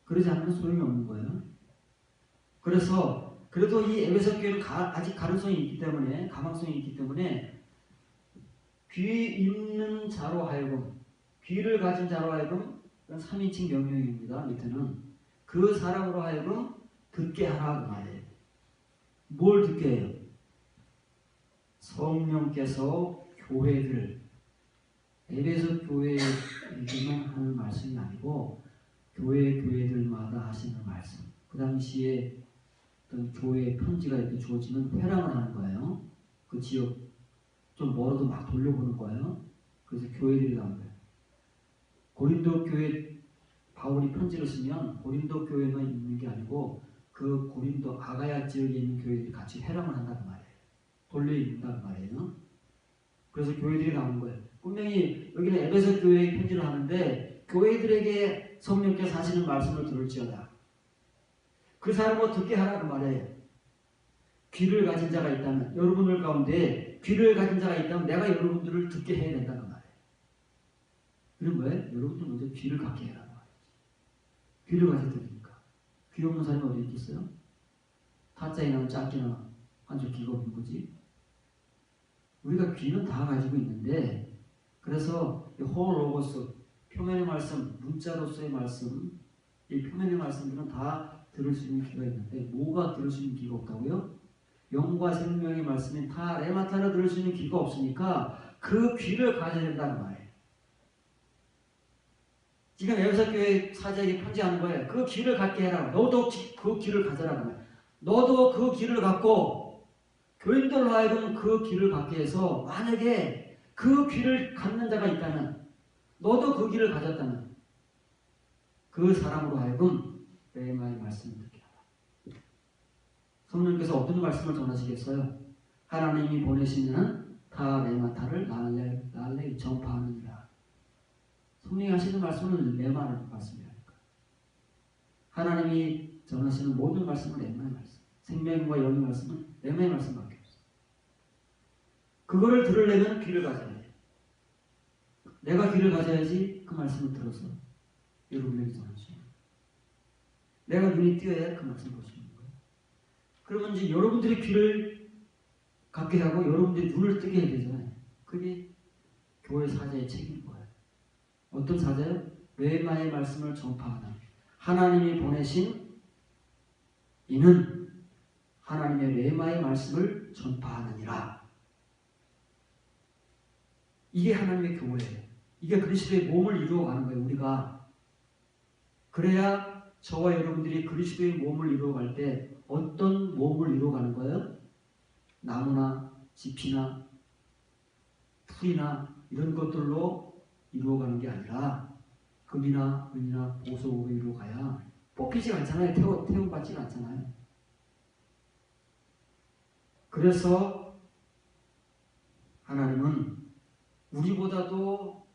그러지 않으면 소용이 없는 거예요. 그래서 그래도 이 에베소 교회는 아직 가능성이 있기 때문에 가망성이 있기 때문에 귀 있는 자로 하여금 귀를 가진 자로 하여금 3인칭 명령입니다. 밑에는 그 사람으로 하여금 듣게 하라 그 말이에요. 뭘 듣게 해요? 성령께서 교회들 에베소 교회에게만 하는 말씀이 아니고 교회들마다 하시는 말씀. 그 당시에 어떤 교회 편지가 이렇게 주어지면 회랑을 하는 거예요. 그 지역 좀 멀어도 막 돌려보는 거예요. 그래서 교회들이 나온 거예요. 고린도 교회 바울이 편지를 쓰면 고린도 교회만 있는 게 아니고 그 고린도 아가야 지역에 있는 교회들이 같이 회랑을 한다는 말이에요. 돌려 읽는다는 말이에요. 그래서 교회들이 나온 거예요. 분명히 여기는 에베소 교회에 편지를 하는데 교회들에게 성령께서 하시는 말씀을 들을지어다. 그 사람을 듣게 하라고 말해요. 귀를 가진 자가 있다면 여러분들 가운데 귀를 가진 자가 있다면 내가 여러분들을 듣게 해야 된다는 말이에요. 그런 거예요? 여러분들 먼저 귀를 갖게 해라는 말이에요. 귀를 가져 들으니까. 귀 없는 사람이 어디 있겠어요? 타짜이나 짝기나 한쪽 귀가 없는 거지. 우리가 귀는 다 가지고 있는데 그래서 홀로고스 표면의 말씀, 문자로서의 말씀, 이 표면의 말씀들은 다 들을 수 있는 귀가 있는데 뭐가 들을 수 있는 귀가 없다고요? 영과 생명의 말씀인 타 레마타를 들을 수 있는 귀가 없으니까 그 귀를 가져야 된다는 말이에요. 지금 에베소 교회 사자에게 편지하는 거예요. 그 귀를 갖게 해라. 너도 그 귀를 가져라는 거예요. 너도 그 귀를 갖고 교인들로 하여금 그 귀를 갖게 해서 만약에 그 귀를 갖는 자가 있다면 너도 그 귀를 가졌다면 그 사람으로 하여금 레마의 말씀을 듣게 하라. 성령께서 어떤 말씀을 전하시겠어요? 하나님이 보내시는 타 레마타를 날래 전파하느니라. 성령이 하시는 말씀은 레마의 말씀이라니까. 하나님이 전하시는 모든 말씀은 레마의 말씀. 생명과 영의 말씀은 레마의 말씀밖에 없어요. 그거를 들으려면 귀를 가져야 돼요. 내가 귀를 가져야지 그 말씀을 들어서 여러분에게 전하시는 거예요. 내가 눈이 띄어야 그 말씀을 보시는 거예요. 그러면 이제 여러분들이 귀를 갖게 하고 여러분들이 눈을 뜨게 해야 되잖아요. 그게 교회 사자의 책임인 거예요. 어떤 사자요? 레마의 말씀을 전파하는 하나님이 보내신 이는 하나님의 레마의 말씀을 전파하느니라. 이게 하나님의 교회예요. 이게 그리스도의 몸을 이루어가는 거예요. 우리가 그래야 저와 여러분들이 그리스도의 몸을 이루어갈 때 어떤 몸을 이루어가는 거예요? 나무나 짚이나 풀이나 이런 것들로 이루어가는 게 아니라 금이나 은이나 보석으로 이루어가야 뽑히지 않잖아요. 태움받지 않잖아요. 그래서 하나님은 우리보다도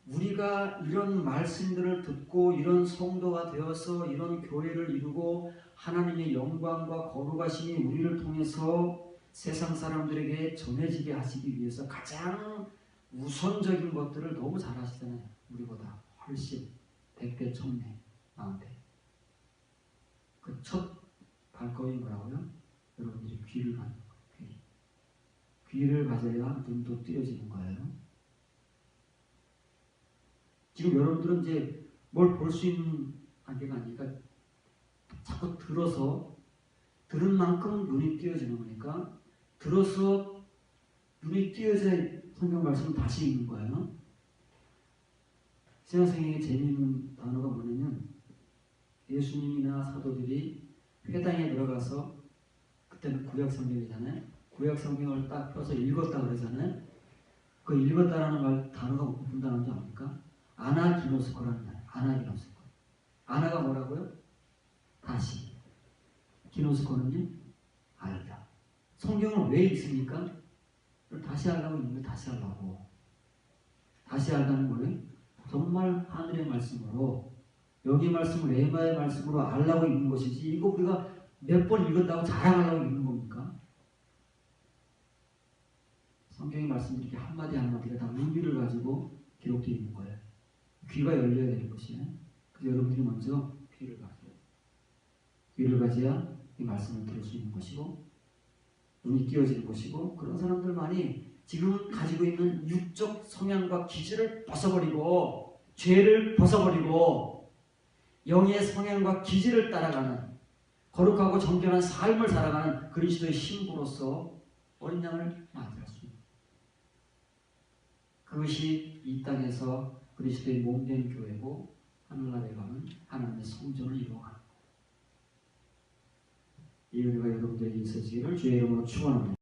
우리가 이런 말씀들을 듣고 이런 성도가 되어서 이런 교회를 이루고 하나님의 영광과 거룩하심이 우리를 통해서 세상 사람들에게 전해지게 하시기 위해서 가장 우선적인 것들을 너무 잘 하시잖아요. 우리보다 훨씬 100배, 1000배, 10,000배. 그 첫 발걸음이 뭐라고요? 여러분들이 귀를 갖는 거예요. 귀를 가져야 눈도 띄어지는 거예요. 지금 여러분들은 이제 뭘 볼 수 있는 관계가 아니니까 자꾸 들은 만큼 눈이 띄어지는 거니까 들어서 눈이 띄어져야 성경 말씀을 다시 읽는 거예요. 신학생에게 재미있는 단어가 뭐냐면 예수님이나 사도들이 회당에 들어가서 그때는 구약 성경이잖아요. 구약 성경을 딱 펴서 읽었다 그러잖아요. 그 읽었다라는 단어가 무슨 단어인지 압니까? 아나기노스코라는 말. 아나기노스코. 아나가 뭐라고요? 다시. 기노스코는요? 알다. 성경을 왜 읽습니까? 다시 하려고 읽는 걸 다시 하려고. 다시 한다는 거는 정말 하늘의 말씀으로 여기 말씀을 레마의 말씀으로 알라고 읽는 것이지 이거 우리가 몇 번 읽었다고 자랑하려고 읽는 겁니까? 성경의 말씀이 이렇게 한마디 한마디가 다 의미를 가지고 기록되어 있는 거예요. 귀가 열려야 되는 것이에요. 그래서 여러분들이 먼저 귀를 가져요. 귀를 가져야 이 말씀을 들을 수 있는 것이고 눈이 띄어지는 것이고 그런 사람들만이 지금 가지고 있는 육적 성향과 기질을 벗어버리고 죄를 벗어버리고 영의 성향과 기질을 따라가는 거룩하고 정결한 삶을 살아가는 그리스도의 신부로서 어린 양을 맞이할 수 있는 그것이 이 땅에서 그리스도의 몸된 교회고 하늘나라에 가는 하나님의 성전을 이루어가는 이 은혜가 여러분들에게 있어지기를 주의 이름으로 축원합니다.